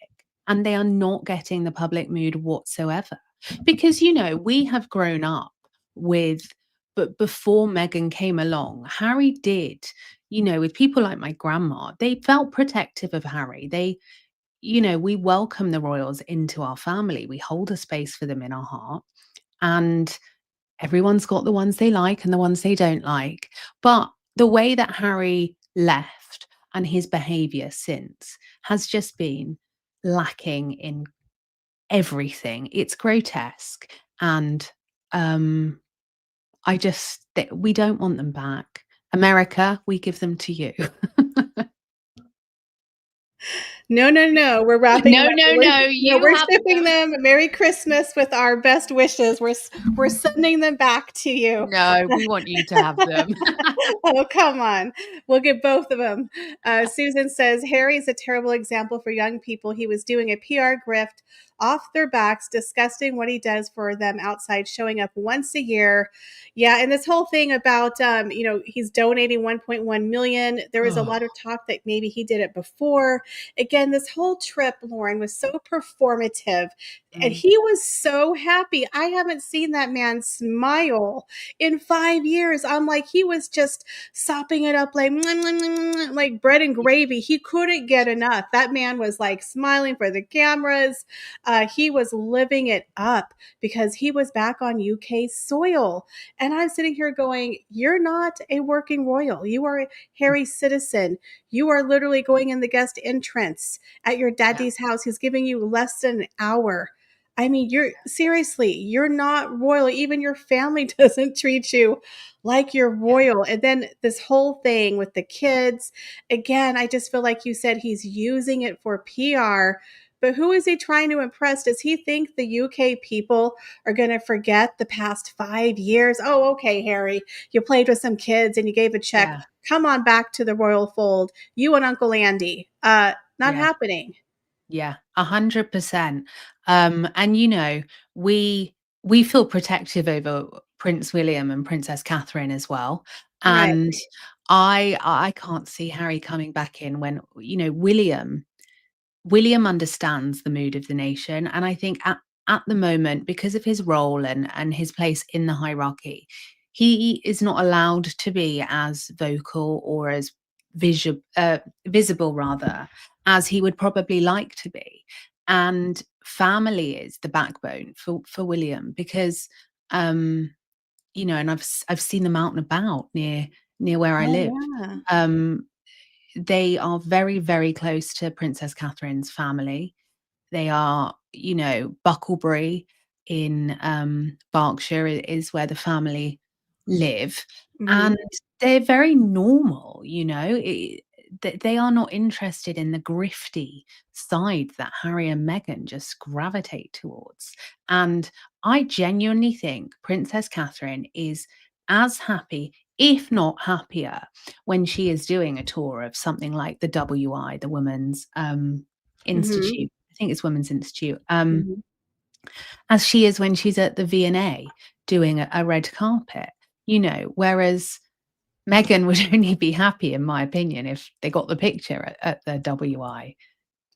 and they are not getting the public mood whatsoever. Because, we have grown up with but before Meghan came along, Harry did, with people like my grandma, they felt protective of Harry. We welcome the royals into our family. We hold a space for them in our heart. And everyone's got the ones they like and the ones they don't like. But the way that Harry left and his behavior since has just been lacking in everything. It's grotesque. And we don't want them back. America, we give them to you. No, no, no, we're wrapping them No, up. no, We're no, no, you we're have shipping them. them Merry Christmas with our best wishes. We're sending them back to you. No, we want you to have them. Oh, come on. We'll get both of them. Susan says, Harry is a terrible example for young people. He was doing a PR grift off their backs. Disgusting what he does for them outside, showing up once a year. Yeah, and this whole thing about he's donating 1.1 million. There was a Oh, lot of talk that maybe he did it before. Again, this whole trip, Lauren, was so performative, and mm, he was so happy. I haven't seen that man smile in 5 years. I'm like, he was just sopping it up like like bread and gravy. He couldn't get enough. That man was like smiling for the cameras. He was living it up because he was back on UK soil. And I'm sitting here going, you're not a working royal. You are a Harry citizen. You are literally going in the guest entrance at your yeah, daddy's house. He's giving you less than an hour. I mean, you're seriously, you're not royal. Even your family doesn't treat you like you're yeah, royal. And then this whole thing with the kids, again, I just feel like you said he's using it for PR. But who is he trying to impress? Does he think the UK people are going to forget the past 5 years? Oh, okay, Harry, you played with some kids and you gave a check. yeah, Come on back to the royal fold. You and Uncle Andy. Not yeah. happening. Yeah, 100%. And we feel protective over Prince William and Princess Catherine as well. Right. And I can't see Harry coming back in when, William understands the mood of the nation, and I think at the moment, because of his role and his place in the hierarchy, he is not allowed to be as vocal or as visible rather as he would probably like to be. And family is the backbone for William because and I've seen them out and about near where I Oh, live. yeah. Um, they are very, very close to Princess Catherine's family. They are, Bucklebury in, Berkshire is where the family live, Mhm. and they're very normal, they are not interested in the grifty side that Harry and Meghan just gravitate towards, and I genuinely think Princess Catherine is as happy, if not happier, when she is doing a tour of something like the WI, the Women's, Mhm. Institute. I think it's Women's Institute, Mhm. as she is when she's at the V&A doing a red carpet, whereas Meghan would only be happy, in my opinion, if they got the picture at the WI,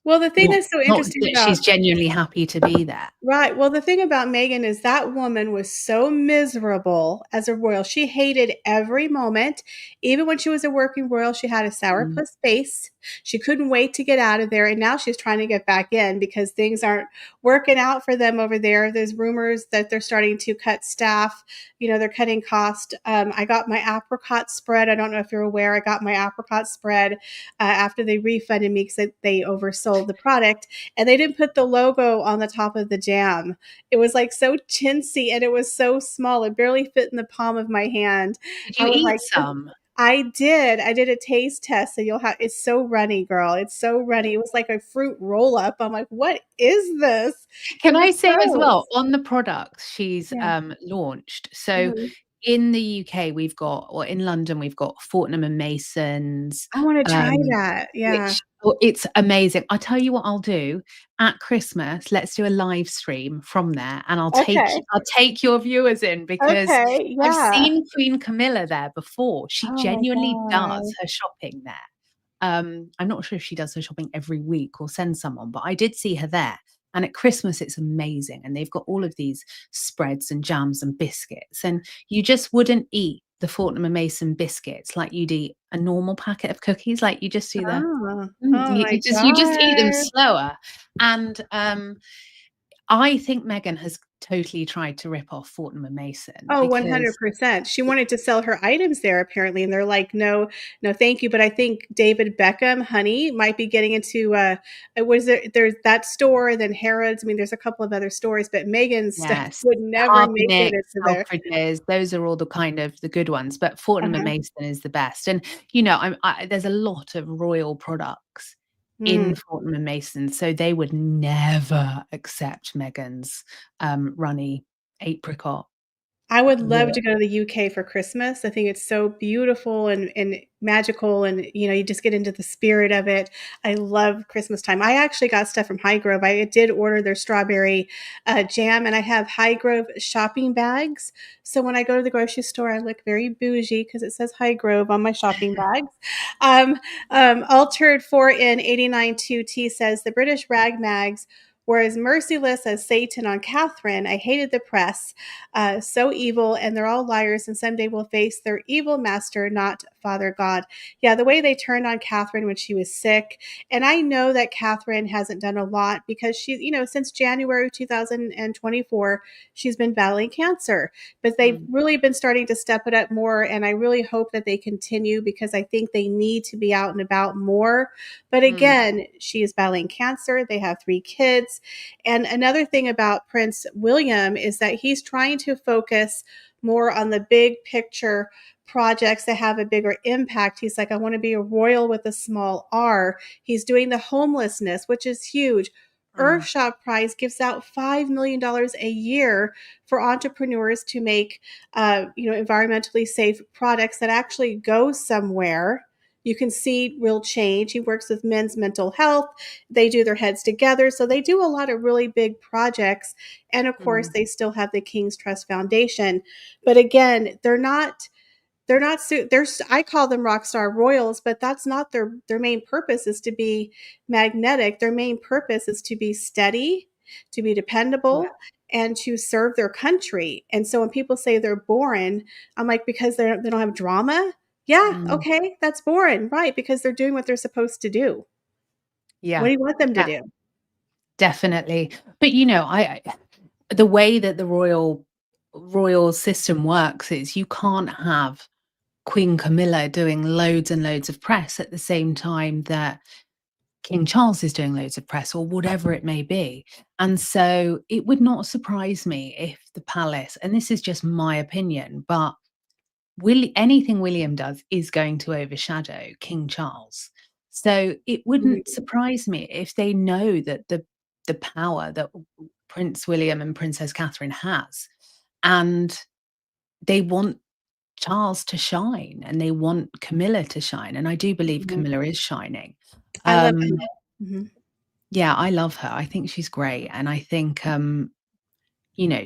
Well, the thing not that's so not interesting that about she's genuinely happy to be there. right. Well, the thing about Megan is that woman was so miserable as a royal. She hated every moment. Even when she was a working royal, she had a Mm, sourpuss face. She couldn't wait to get out of there. And now she's trying to get back in because things aren't working out for them over there. There's rumors that they're starting to cut staff. They're cutting cost. I got my apricot spread. I don't know if you're aware. I got my apricot spread after they refunded me because they oversold the product and they didn't put the logo on the top of the jam. It was like so chintzy and it was so small. It barely fit in the palm of my hand. did I you was eat like, some? I did. I did a taste test. So you'll have it's so runny, girl. It's so runny. It was like a fruit roll up. I'm like, what is this? It Can was I say as well, gross. on the products she's, Yeah. launched, so Mhm. in the UK, or in London, we've got Fortnum& and Mason's, I want to try um, that. Yeah. which it's amazing. I'll tell you what I'll do, at Christmas, let's do a live stream from there, and Okay. I'll take your viewers in because Okay. I've Yeah. seen Queen Camilla there before. She Oh my genuinely does God. her shopping there. I'm not sure if she does her shopping every week or sends someone, but I did see her there. And at Christmas, it's amazing. And they've got all of these spreads and jams and biscuits. And you just wouldn't eat the Fortnum and Mason biscuits like you'd eat a normal packet of cookies. Like you just do the Oh, oh my you just eat them God. slower. And I think Megan has totally tried to rip off Fortnum and Mason Oh, because 100%. She wanted to sell her items there apparently, and they're like, "No, no, thank you." But I think David Beckham, honey, might be getting into was there's that store, then Harrods. I mean, there's a couple of other stores, but Megan's stuff yes, would never make it Hardnick, into there. Selfridges, those are all the kind of the good ones, but Fortnum& and Uh-huh. Mason is the best, and, there's a lot of royal products Mm. in Fortnum& and Mason, so they would never accept Meghan's, runny apricot. I would love Yeah. to go to the UK for Christmas. I think it's so beautiful and magical, and you just get into the spirit of it. I love Christmas time. I actually got stuff from Highgrove. I did order their strawberry jam, and I have Highgrove shopping bags. So when I go to the grocery store, I look very bougie because it says Highgrove on my shopping bags. Um, Altered 4 in 89 2T says the British rag mags were as merciless as Satan on Catherine. I hated the press, so evil, and they're all liars, and someday will face their evil master, not Father God. Yeah, the way they turned on Catherine when she was sick. And I know that Catherine hasn't done a lot because since January 2024, she's been battling cancer. But they've Mm, really been starting to step it up more. And I really hope that they continue because I think they need to be out and about more. But mm, again, she is battling cancer. They have 3 kids. And another thing about Prince William is that he's trying to focus more on the big picture projects that have a bigger impact. He's like, I want to be a royal with a small r. He's doing the homelessness, which is huge. mm, Earthshot Prize gives out $5 million a year for entrepreneurs to make, environmentally safe products that actually go somewhere. You can see real change. He works with men's mental health. They do their heads together. So they do a lot of really big projects. And of course, mm. they still have the King's Trust Foundation. But again, they're not they're I call them rock star royals, but that's not their main purpose is to be magnetic. Their main purpose is to be steady, to be Yeah. dependable, and to serve their country. And so when people say they're boring, I'm like, because they don't have drama. Yeah, Mm, okay, that's boring, right? Because they're doing what they're supposed to do. What yeah. do you want them to Yeah, do? definitely. But, the way that the royal system works is you can't have Queen Camilla doing loads and loads of press at the same time that King Charles is doing loads of press or whatever it may be. And so it would not surprise me if the palace, and this is just my opinion, but anything William does is going to overshadow King Charles. So it wouldn't Mhm. surprise me if they know that the power that Prince William and Princess Catherine has, and they want Charles to shine and they want Camilla to shine. And I do believe Mhm. Camilla is shining. I love Um, Emma. Mhm. yeah, I love her. I think she's great. And I think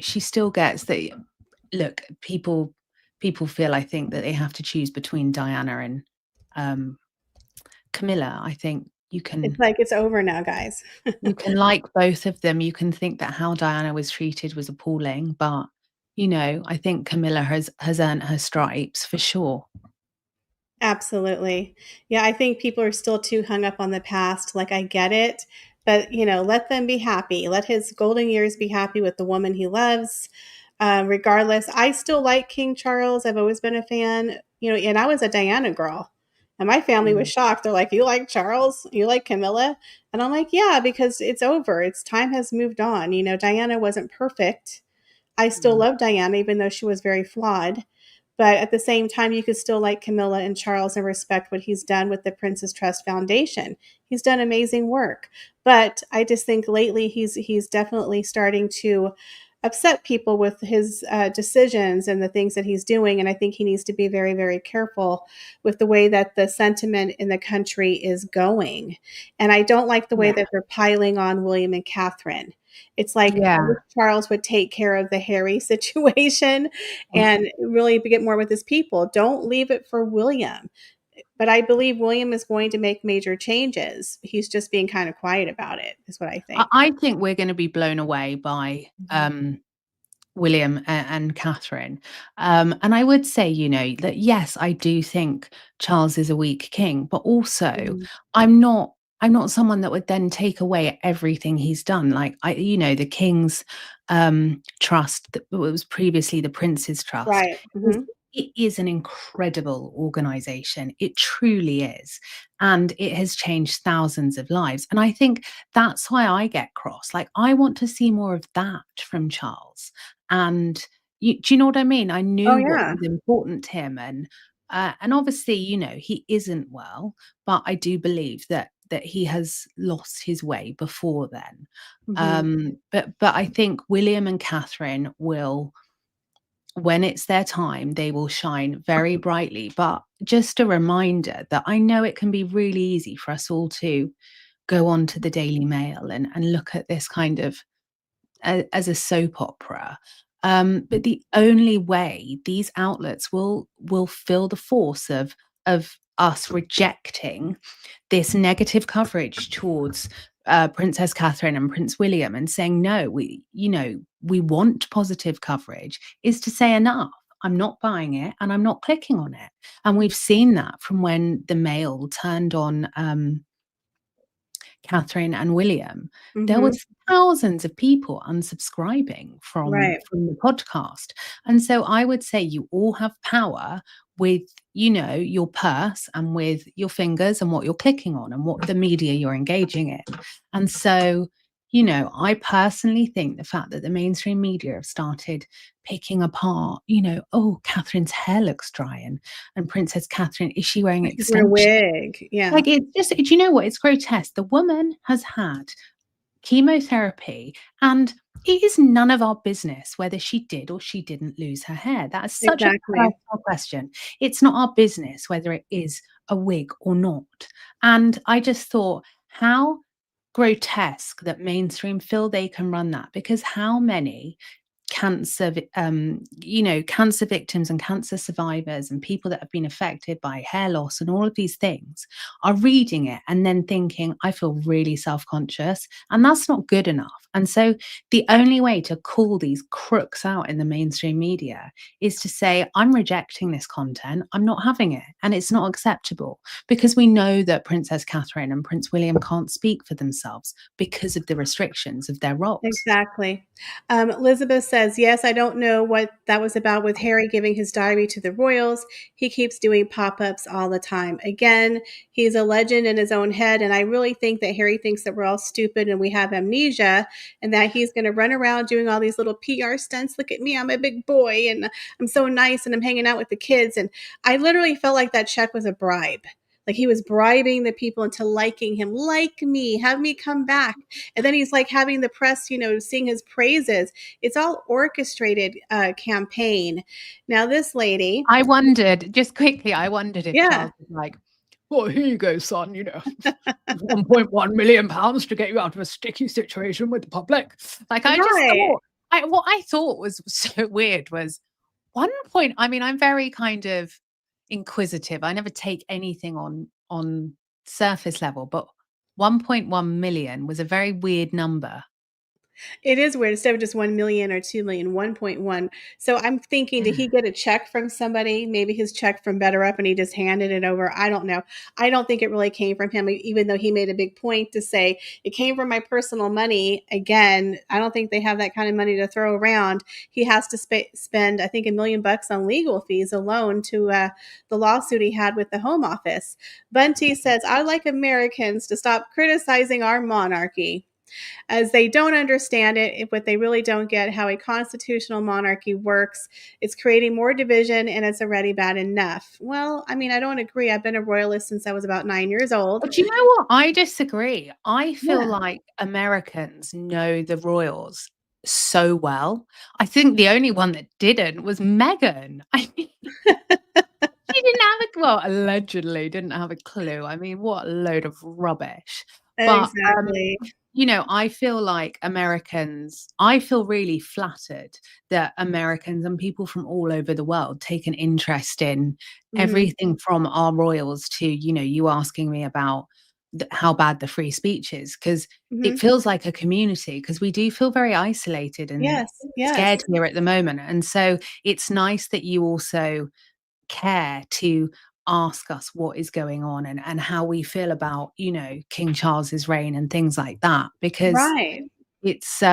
she still gets the look, people feel I think that they have to choose between Diana and um Camilla. I think It's like it's over now, guys. you can like both of them. You can think that how Diana was treated was appalling, but I think Camilla has earned her stripes for sure. Absolutely. Yeah, I think people are still too hung up on the past. Like, I get it, but let them be happy. Let his golden years be happy with the woman he loves. Regardless, I still like King Charles. I've always been a fan, and I was a Diana girl. And my family was Mm, shocked. They're like, "You like Charles? You like Camilla?" And I'm like, "Yeah, because it's over. It's time has moved on. Diana wasn't perfect. I still mm, love Diana, even though she was very flawed. But at the same time, you could still like Camilla and Charles and respect what he's done with the Princess Trust Foundation. He's done amazing work. But I just think lately he's definitely starting to upset people with his decisions and the things that he's doing. And I think he needs to be very, very careful with the way that the sentiment in the country is going. And I don't like the way yeah. that they're piling on William and Catherine. It's like I Yeah. wish Charles would take care of the Harry situation and really get more with his people. Don't leave it for William. But I believe William is going to make major changes. He's just being kind of quiet about it, is what I think. I think we're going to be blown away by Mhm. William and Catherine. And I would say, that yes, I do think Charles is a weak king, but also Mhm. I'm not I'm not someone that would then take away everything he's done. Like the king's trust that was previously the prince's trust Right. is Mhm. it is an incredible organization. It truly is. And it has changed thousands of lives. And I think that's why I get cross. Like I want to see more of that from Charles. And do you know what I mean? I Oh, knew what yeah. was important to him, and obviously, he isn't well, but I do believe that he has lost his way before then. Mhm. But I think William and Catherine will when it's their time, they will shine very brightly. But just a reminder that I know it can be really easy for us all to go on to the Daily Mail and look at this kind of as a soap opera. But the only way these outlets will feel the force of us rejecting this negative coverage towards Princess Catherine and Prince William and saying no, we want positive coverage, is to say enough. I'm not buying it and I'm not clicking on it. And we've seen that from when the Mail turned on Catherine and William, there Mhm. was thousands of people unsubscribing Right. from the podcast. And so I would say you all have power with, your purse and with your fingers and what you're clicking on and what the media you're engaging in. And so, I personally think the fact that the mainstream media have started picking apart, oh, Catherine's hair looks dry and Princess Catherine, is she wearing She's wearing a extensions? wig. Yeah. Like, it's just, do you know what? It's grotesque. The woman has had chemotherapy, and it is none of our business whether she did or she didn't lose her hair. That is such a Exactly. personal question. It's not our business whether it is a wig or not. And I just thought, how grotesque that mainstream feel they can run that, because how many cancer victims and cancer survivors and people that have been affected by hair loss and all of these things are reading it and then thinking, I feel really self-conscious, and that's not good enough. And so the only way to call these crooks out in the mainstream media is to say, I'm rejecting this content, I'm not having it, and it's not acceptable, because we know that Princess Catherine and Prince William can't speak for themselves because of the restrictions of their roles. Exactly. Elizabeth says, yes, I don't know what that was about with Harry giving his diary to the royals. He keeps doing pop ups all the time. Again, he's a legend in his own head. And I really think that Harry thinks that we're all stupid and we have amnesia and that he's going to run around doing all these little PR stunts. Look at me, I'm a big boy and I'm so nice and I'm hanging out with the kids. And I literally felt like that check was a bribe. Like he was bribing the people into liking him, like me, have me come back. And then he's like having the press, sing his praises. It's all orchestrated campaign. Now, this lady, I wondered, just quickly, if yeah, Charles was like, well, here you go, son, 1.1 million pounds to get you out of a sticky situation with the public. Like, I just right. thought, what I thought was so weird was one point, I mean, I'm very kind of inquisitive. I never take anything on surface level, but 1.1 million was a very weird number. It is weird. Instead of just 1 million or 2 million, 1.1. So I'm thinking, did he get a check from somebody? Maybe his check from Better Up and he just handed it over. I don't know. I don't think it really came from him, even though he made a big point to say it came from my personal money. Again, I don't think they have that kind of money to throw around. He has to spend, I think, $1 million on legal fees alone to the lawsuit he had with the Home Office. Bunty says, I like Americans to stop criticizing our monarchy, as they don't understand it, what they really don't get how a constitutional monarchy works. It's creating more division and it's already bad enough. Well, I mean, I don't agree. I've been a royalist since I was about 9 years old. But you know what? I disagree. I feel Yeah. like Americans know the royals so well. I think the only one that didn't was Meghan. I mean, she didn't have well, allegedly didn't have a clue. I mean, what a load of rubbish. But Exactly. I feel really flattered that Americans and people from all over the world take an interest in Mhm. everything from our royals to, you asking me about how bad the free speech is, because it Mhm. feels like a community, because we do feel very isolated and Yes. Yes. scared here at the moment. And so it's nice that you also care to ask us what is going on and how we feel about, King Charles's reign and things like that, because Right. it's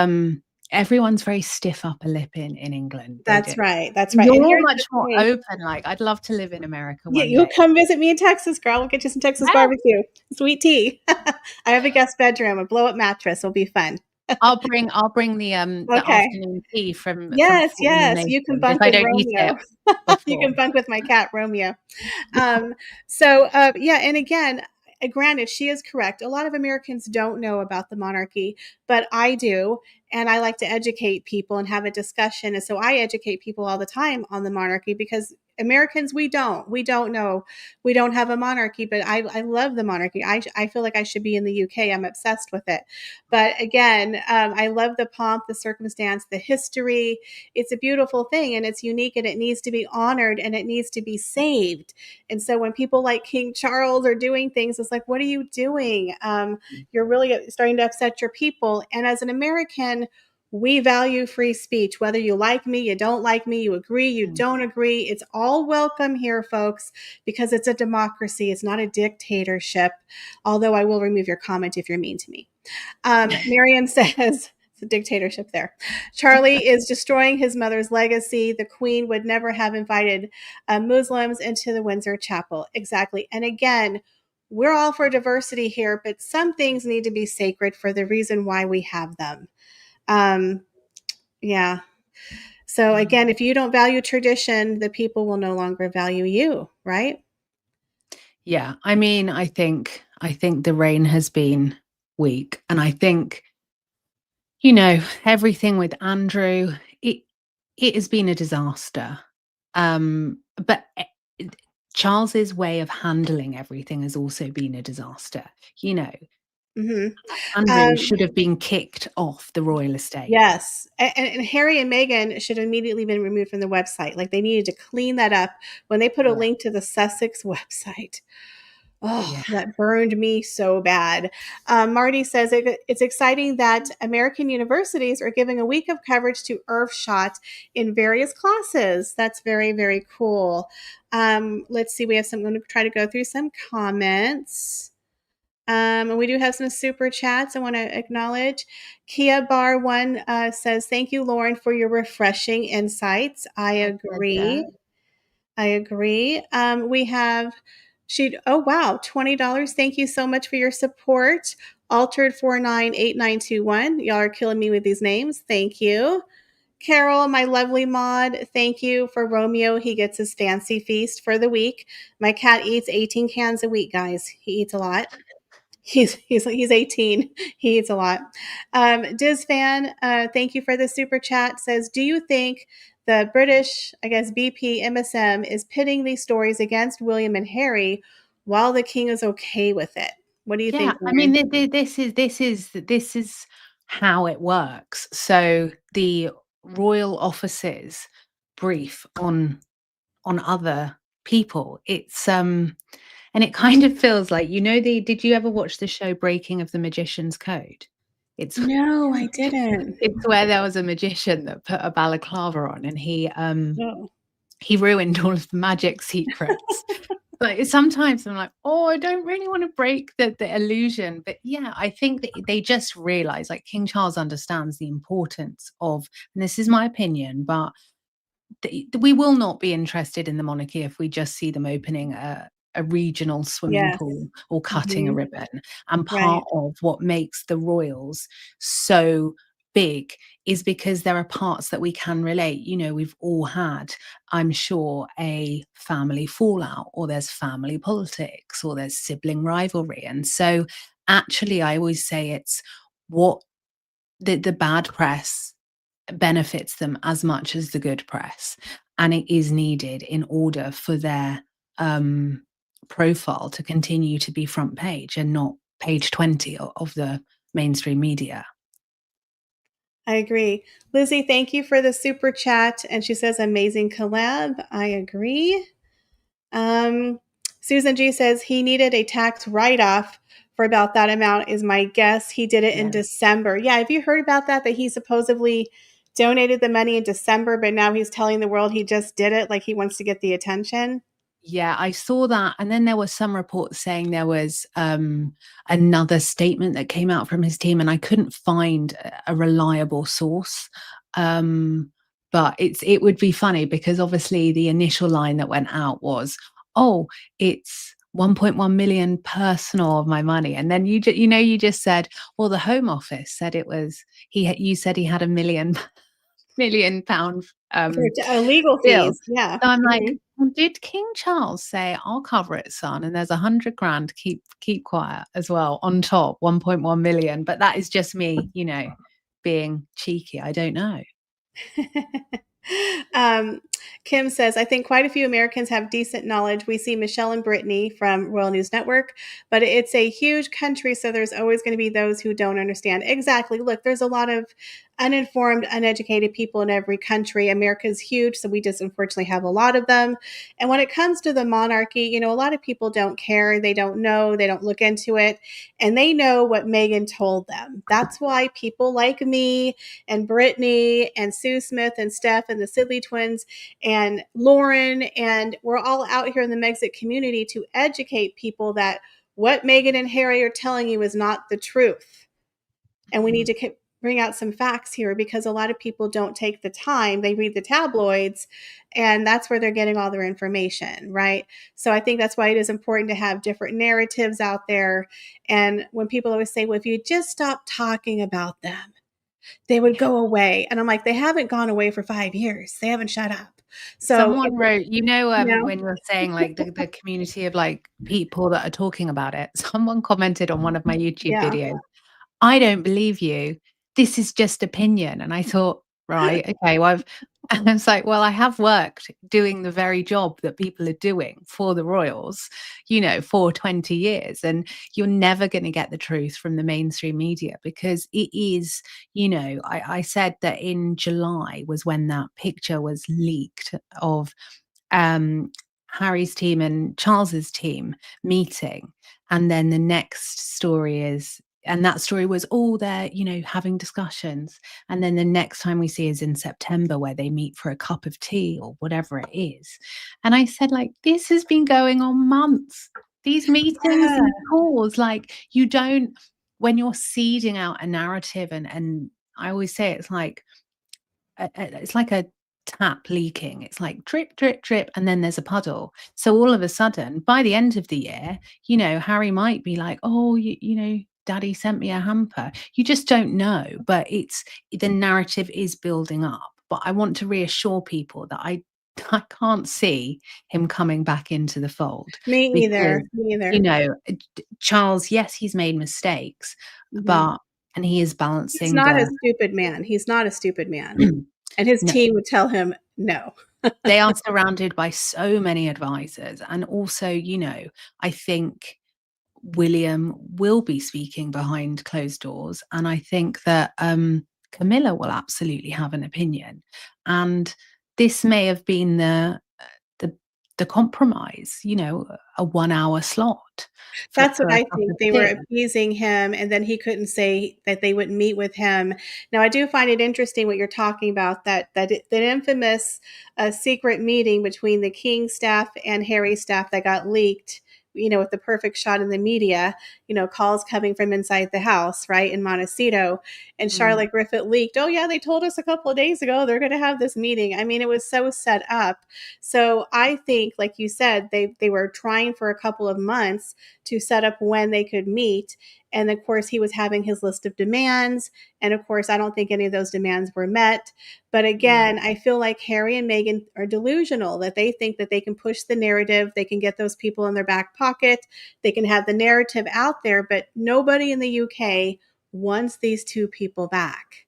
everyone's very stiff upper lip in England. They do. That's right. That's right. And You're here's much the more thing. open. Like, I'd love to live in America Yeah, one you'll day. come visit me in Texas, girl. We'll get you some Texas Yeah, barbecue, sweet tea. I have a guest bedroom, a blow up mattress. Will be fun. I'll bring the Okay. afternoon tea from Yes, Fortnum& and yes. You can Mason if bunk I with don't eat it Romeo. You before. can bunk with my cat Romeo. Um, yeah, and again, granted, she is correct. A lot of Americans don't know about the monarchy, but I do. And I like to educate people and have a discussion. And so I educate people all the time on the monarchy because Americans, we don't know, we don't have a monarchy, but I love the monarchy. I feel like I should be in the UK. I'm obsessed with it. But again, I love the pomp, the circumstance, the history. It's a beautiful thing and it's unique and it needs to be honored and it needs to be saved. And so when people like King Charles are doing things, it's like, what are you doing? You're really starting to upset your people. And as an American, we value free speech, whether you like me, you don't like me, you agree, you don't agree. It's all welcome here, folks, because it's a democracy. It's not a dictatorship. Although I will remove your comment if you're mean to me. Marion says, it's a dictatorship there. Charlie is destroying his mother's legacy. The queen would never have invited Muslims into the Windsor Chapel. Exactly. And again, we're all for diversity here, but some things need to be sacred for the reason why we have them. Yeah. So again, if you don't value tradition, the people will no longer value you, right? Yeah, I mean, I think the rain has been weak, and I think, you know, everything with Andrew, it it has been a disaster. But Charles's way of handling everything has also been a disaster. You know, Mm-hmm. Andrew Um, should have been kicked off the royal estate. yes. And Harry and Meghan should have immediately been removed from the website. Like they needed to clean that up when they put a Yeah, link to the Sussex website. Oh, yeah, that burned me so bad. Marty says it's exciting that American universities are giving a week of coverage to Earthshot in various classes. That's very, very cool. Let's see, we have some, I'm going to try to go through some comments. And we do have some super chats I want to acknowledge. Kia Bar One says, "Thank you, Lauren, for your refreshing insights." I my pleasure. agree. I agree. We have she. Oh wow, $20. Thank you so much for your support. Altered 498921. Y'all are killing me with these names. Thank you. Carol, my lovely mod, thank you for Romeo. He gets his fancy feast for the week. My cat eats 18 cans a week, guys. He eats a lot. He's 18. He eats a lot. Diz fan, thank you for the super chat. Says, do you think the British, I guess BP MSM, is pitting these stories against William and Harry while the king is okay with it? What do you Yeah, think, I mean, Lauren? this is how it works. So the royal offices brief on other people. It's and it kind of feels like, you know, the did you ever watch the show Breaking of the Magician's Code? It's No, I didn't. it's where there was a magician that put a balaclava on and No. he ruined all of the magic secrets. Like sometimes I'm like, oh, I don't really want to break the illusion. But yeah, I think that they just realize like King Charles understands the importance of, and this is my opinion, but we will not be interested in the monarchy if we just see them opening a regional swimming Yes. pool or cutting a Hmm. ribbon. And Right. part of what makes the royals so big is because there are parts that we can relate. You know, we've all had, I'm sure, a family fallout, or there's family politics, or there's sibling rivalry. And so, actually, I always say it's what the bad press benefits them as much as the good press, and it is needed in order for their um, profile to continue to be front page and not page 20 of the mainstream media. I agree. Lizzie, thank you for the super chat. And she says, amazing collab. I agree. Um, Susan G says he needed a tax write off for about that amount, is my guess. He did it in Yeah. December. Yeah, have you heard about that? That he supposedly donated the money in December, but now he's telling the world he just did it like he wants to get the attention? Yeah, I saw that. And then there was some reports saying there was another statement that came out from his team, and I couldn't find a reliable source. But it would be funny because obviously the initial line that went out was, "Oh, it's 1.1 million personal of my money," and then you just said, "Well, the Home Office said it was you said he had a million million pound For legal bill." fees. Yeah. So I'm like, Mhm. Well, did King Charles say, "I'll cover it, son," and there's 100 grand, keep quiet as well on top, 1.1 million. But that is just me, being cheeky. I don't know. um, Kim says, I think quite a few Americans have decent knowledge. We see Michelle and Brittany from Royal News Network, but it's a huge country, so there's always going to be those who don't understand. Exactly. Look, there's a lot of uninformed, uneducated people in every country. America's huge, so we just unfortunately have a lot of them. And when it comes to the monarchy, a lot of people don't care. They don't know. They don't look into it. And they know what Meghan told them. That's why people like me and Brittany and Sue Smith and Steph and the Sidley twins and Lauren, and we're all out here in the Megxit community to educate people that what Meghan and Harry are telling you is not the truth. And we need to bring out some facts here because a lot of people don't take the time. They read the tabloids, and that's where they're getting all their information, right? So I think that's why it is important to have different narratives out there. And when people always say, well, if you just stop talking about them, they would go away. And I'm like, they haven't gone away for 5 years. They haven't shut up. So, Someone wrote, you know, when you're saying like the community of like people that are talking about it, someone commented on one of my YouTube yeah. videos, "I don't believe you. This is just opinion." And I thought, right, okay, well, and it's like, well, I have worked doing the very job that people are doing for the royals, for 20 years. And you're never going to get the truth from the mainstream media because it is, I said that in July was when that picture was leaked of um, Harry's team and Charles's team meeting. And then the next story is, and that story was all there, having discussions. And then the next time we see is in September where they meet for a cup of tea or whatever it is. And I said, like, this has been going on months. These meetings, Yeah. these calls, like you don't, when you're seeding out a narrative and I always say it's like a tap leaking. It's like drip, drip, drip, and then there's a puddle. So all of a sudden, by the end of the year, Harry might be like, "Oh, Daddy sent me a hamper." You just don't know, but the narrative is building up. But I want to reassure people that I can't see him coming back into the fold Me because either. Me you either. know Charles, yes, he's made mistakes, Mhm. but and he is He's balancing not a the stupid man. He's not a stupid man. And his no. team would tell him no. They are surrounded by so many advisors. And also, I think William will be speaking behind closed doors. And I think that Camilla will absolutely have an opinion. And this may have been the the compromise, a 1 hour slot That's what for a I cup think. of They were tea. appeasing him, and then he couldn't say that they wouldn't meet with him. Now, I do find it interesting what you're talking about, that infamous secret meeting between the King staff and Harry staff that got leaked, with the perfect shot in the media, calls coming from inside the house, right, in Montecito. And Mm, Charlotte Griffith leaked, oh, yeah, they told us a couple of days ago they're going to have this meeting. I mean, it was so set up. So I think, like you said, they were trying for a couple of months to set up when they could meet. And of course, he was having his list of demands. And of course, I don't think any of those demands were met. But mm, again, I feel like Harry and Meghan are delusional that they think that they can push the narrative, they can get those people in their back pocket, they can have the narrative out there, but nobody in the UK wants these two people back.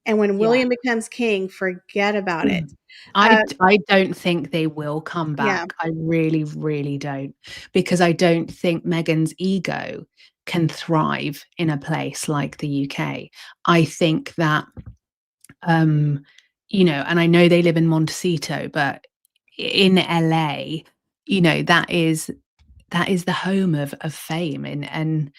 And when yeah. William becomes king, forget about it. Mm. I Uh, d I don't think they will come yeah, back. I really, really don't, because I don't think Meghan's ego can thrive in a place like the UK. I think that, and I know they live in Montecito, but in LA, that is the home of fame, and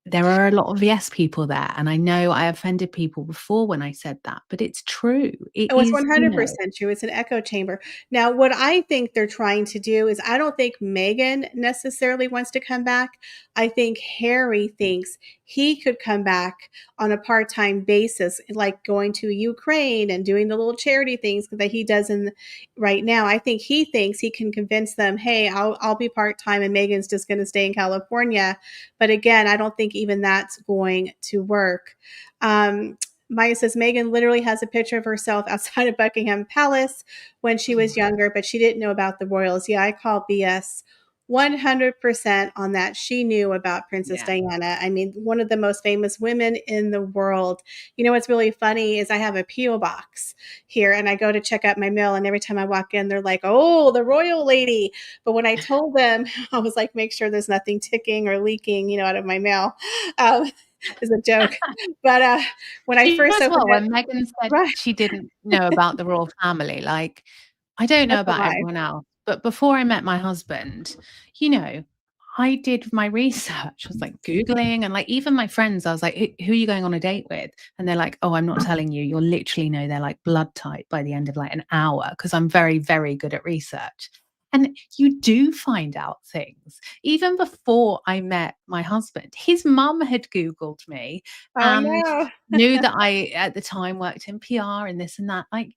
there are a lot of yes people there, and I know I offended people before when I said that, but it's true. It oh, it's is, 100% true. It's an echo chamber. Now, what I think they're trying to do is I don't think Meghan necessarily wants to come back. I think Harry thinks he could come back on a part-time basis, like going to Ukraine and doing the little charity things that he does in right now. I think he thinks he can convince them, "Hey, I'll be part-time and Meghan's just going to stay in California." But again, I don't think even that's going to work. Um, Maya says Meghan literally has a picture of herself outside of Buckingham Palace when she was younger, but she didn't know about the royals. Yeah, I call BS 100% on that. She knew about Princess Yeah. Diana. I mean, one of the most famous women in the world. You know what's really funny is I have a P.O. box here and I go to check out my mail, and every time I walk in, they're like, oh, the royal lady. But when I told them, I was like, make sure there's nothing ticking or leaking, out of my mail. Um, is a joke. But when I Do you know first as opened well, it, when Meghan said right, she didn't know about the royal family, like, I don't know that's a about lie. everyone else, but before I met my husband, you know, I did my research. I was like Googling, and like even my friends, I was like, who are you going on a date with? And they're like, oh, I'm not telling you. You'll literally know their like blood type by the end of like an hour because I'm very, very good at research. And you do find out things. Even before I met my husband, his mum had Googled me Oh and no. knew that I, at the time, worked in PR and this and that. Like,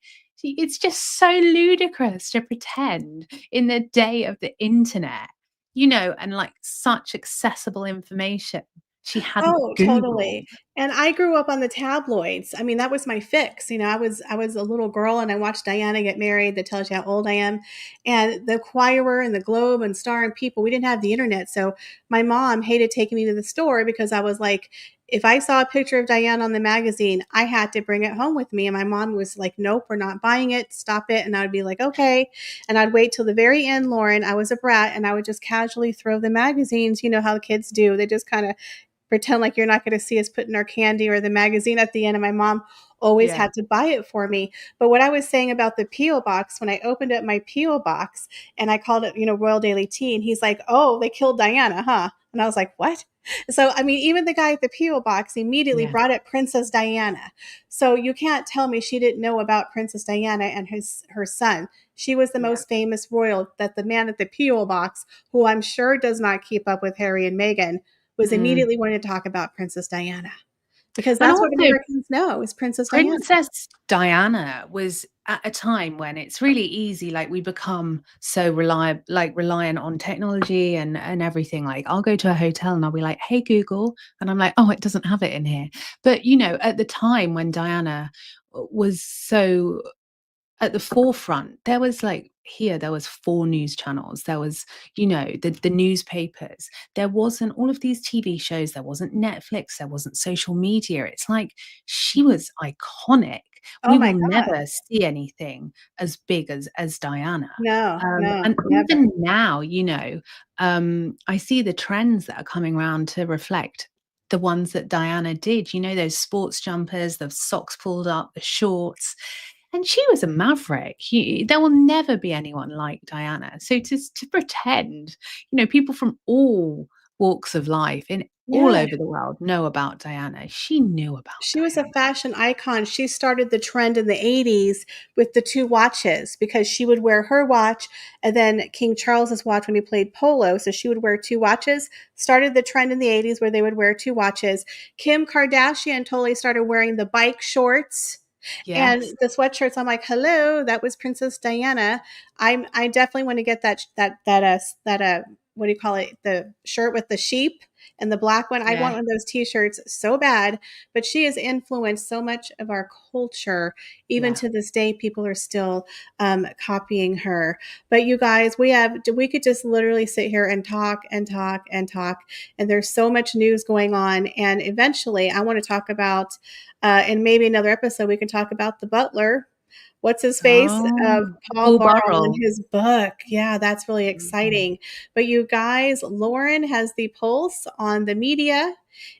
it's just so ludicrous to pretend in the day of the internet, and like such accessible information she hadn't Oh, Googled. totally. And I grew up on the tabloids. I mean, that was my fix. I was a little girl and I watched Diana get married. That tells you how old I am. And the Enquirer and the Globe and Star and People, we didn't have the internet. So my mom hated taking me to the store because I was like, if I saw a picture of Diana on the magazine, I had to bring it home with me. And my mom was like, nope, we're not buying it. Stop it. And I would be like, okay. And I'd wait till the very end, Lauren. I was a brat and I would just casually throw the magazines. You know how the kids do. They just kind of pretend like you're not going to see us putting our candy or the magazine at the end. And my mom always Yeah. had to buy it for me. But what I was saying about the P.O. box, when I opened up my P.O. box and I called it, Royal Daily Tea, and he's like, oh, they killed Diana, huh? And I was like, what? So, I mean, even the guy at the P.O. box immediately Yeah. brought up Princess Diana. So you can't tell me she didn't know about Princess Diana and her son. She was the Yeah. most famous royal that the man at the P.O. box, who I'm sure does not keep up with Harry and Meghan, was Mm. immediately wanting to talk about Princess Diana because And that's what also, Americans know is Princess Diana. Princess Diana was at a time when it's really easy, like we become so reliant on technology and everything. Like I'll go to a hotel and I'll be like, "Hey Google," and I'm like, "Oh, it doesn't have it in here." But at the time when Diana was so at the forefront, there was like there was 4 news channels. There was, the newspapers. There wasn't all of these TV shows. There wasn't Netflix. There wasn't social media. It's like she was iconic. Oh We my will god. never see anything as big as Diana. No, no, And never. even now, I see the trends that are coming around to reflect the ones that Diana did. Those sports jumpers, the socks pulled up, the shorts. And she was a maverick. There will never be anyone like Diana. So to pretend, people from all walks of life in all Yeah. over the world know about Diana. She knew about She was a Diana. fashion icon. She started the trend in the 80s with the 2 watches because she would wear her watch and then King Charles's watch when he played polo. So she would wear 2 watches. Started the trend in the 80s where they would wear 2 watches. Kim Kardashian totally started wearing the bike shorts and Yes. the sweatshirts. I'm like, hello, that was Princess Diana. I definitely want to get that what do you call it? The shirt with the sheep and the black one. I want Yeah. one of those t-shirts so bad. But she has influenced so much of our culture. Even Yeah. to this day, people are still copying her. But you guys, we could just literally sit here and talk and talk and talk. And there's so much news going on. And eventually, I want to talk about and maybe another episode we can talk about the butler. What's his face? Oh, Paul Paul Barl and Burrell. his book. Yeah, that's really Mhm. exciting. But you guys, Lauren has the pulse on the media.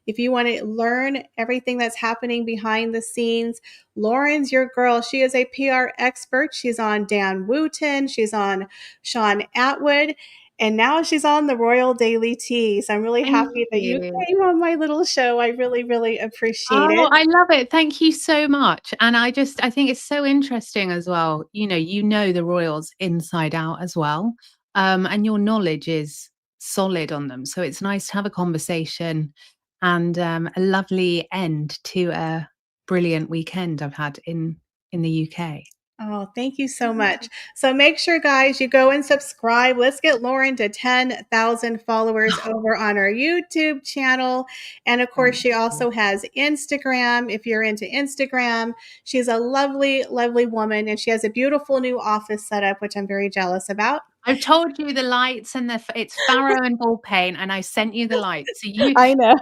If you want to learn everything that's happening behind the scenes, Lauren's your girl. She is a PR expert. She's on Dan Wooten. She's on Sean Atwood. And now she's on the Royal Daily Tea. So I'm really Thank happy that you you. came on my little show. I really, really appreciate Oh, it. I love it. Thank you so much. And I think it's so interesting as well. The royals inside out as well. And your knowledge is solid on them. So it's nice to have a conversation and a lovely end to a brilliant weekend I've had in the UK. Oh, thank you so much. So make sure, guys, you go and subscribe. Let's get Lauren to 10,000 followers over on our YouTube channel. And of course, Thank she you. also has Instagram. If you're into Instagram, she's a lovely, lovely woman, and she has a beautiful new office setup, which I'm very jealous about. I've told you the lights and it's Farrow and ball paint, and I sent you the lights. I know.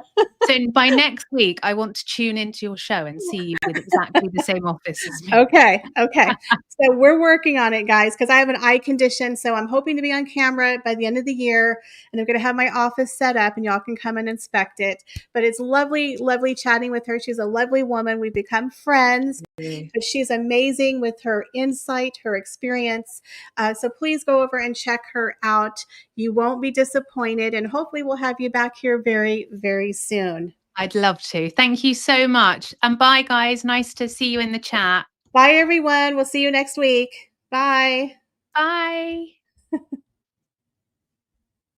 So by next week, I want to tune into your show and see you with exactly the same office as me. Okay, okay. So we're working on it, guys, because I have an eye condition. So I'm hoping to be on camera by the end of the year, and I'm going to have my office set up, and y'all can come and inspect it. But it's lovely, lovely chatting with her. She's a lovely woman. We've become friends, but she's amazing with her insight, her experience. So please go over and check her out. You won't be disappointed, and hopefully we'll have you back here very, very soon. I'd love to. Thank you so much. And bye, guys. Nice to see you in the chat. Bye, everyone. We'll see you next week. Bye. Bye.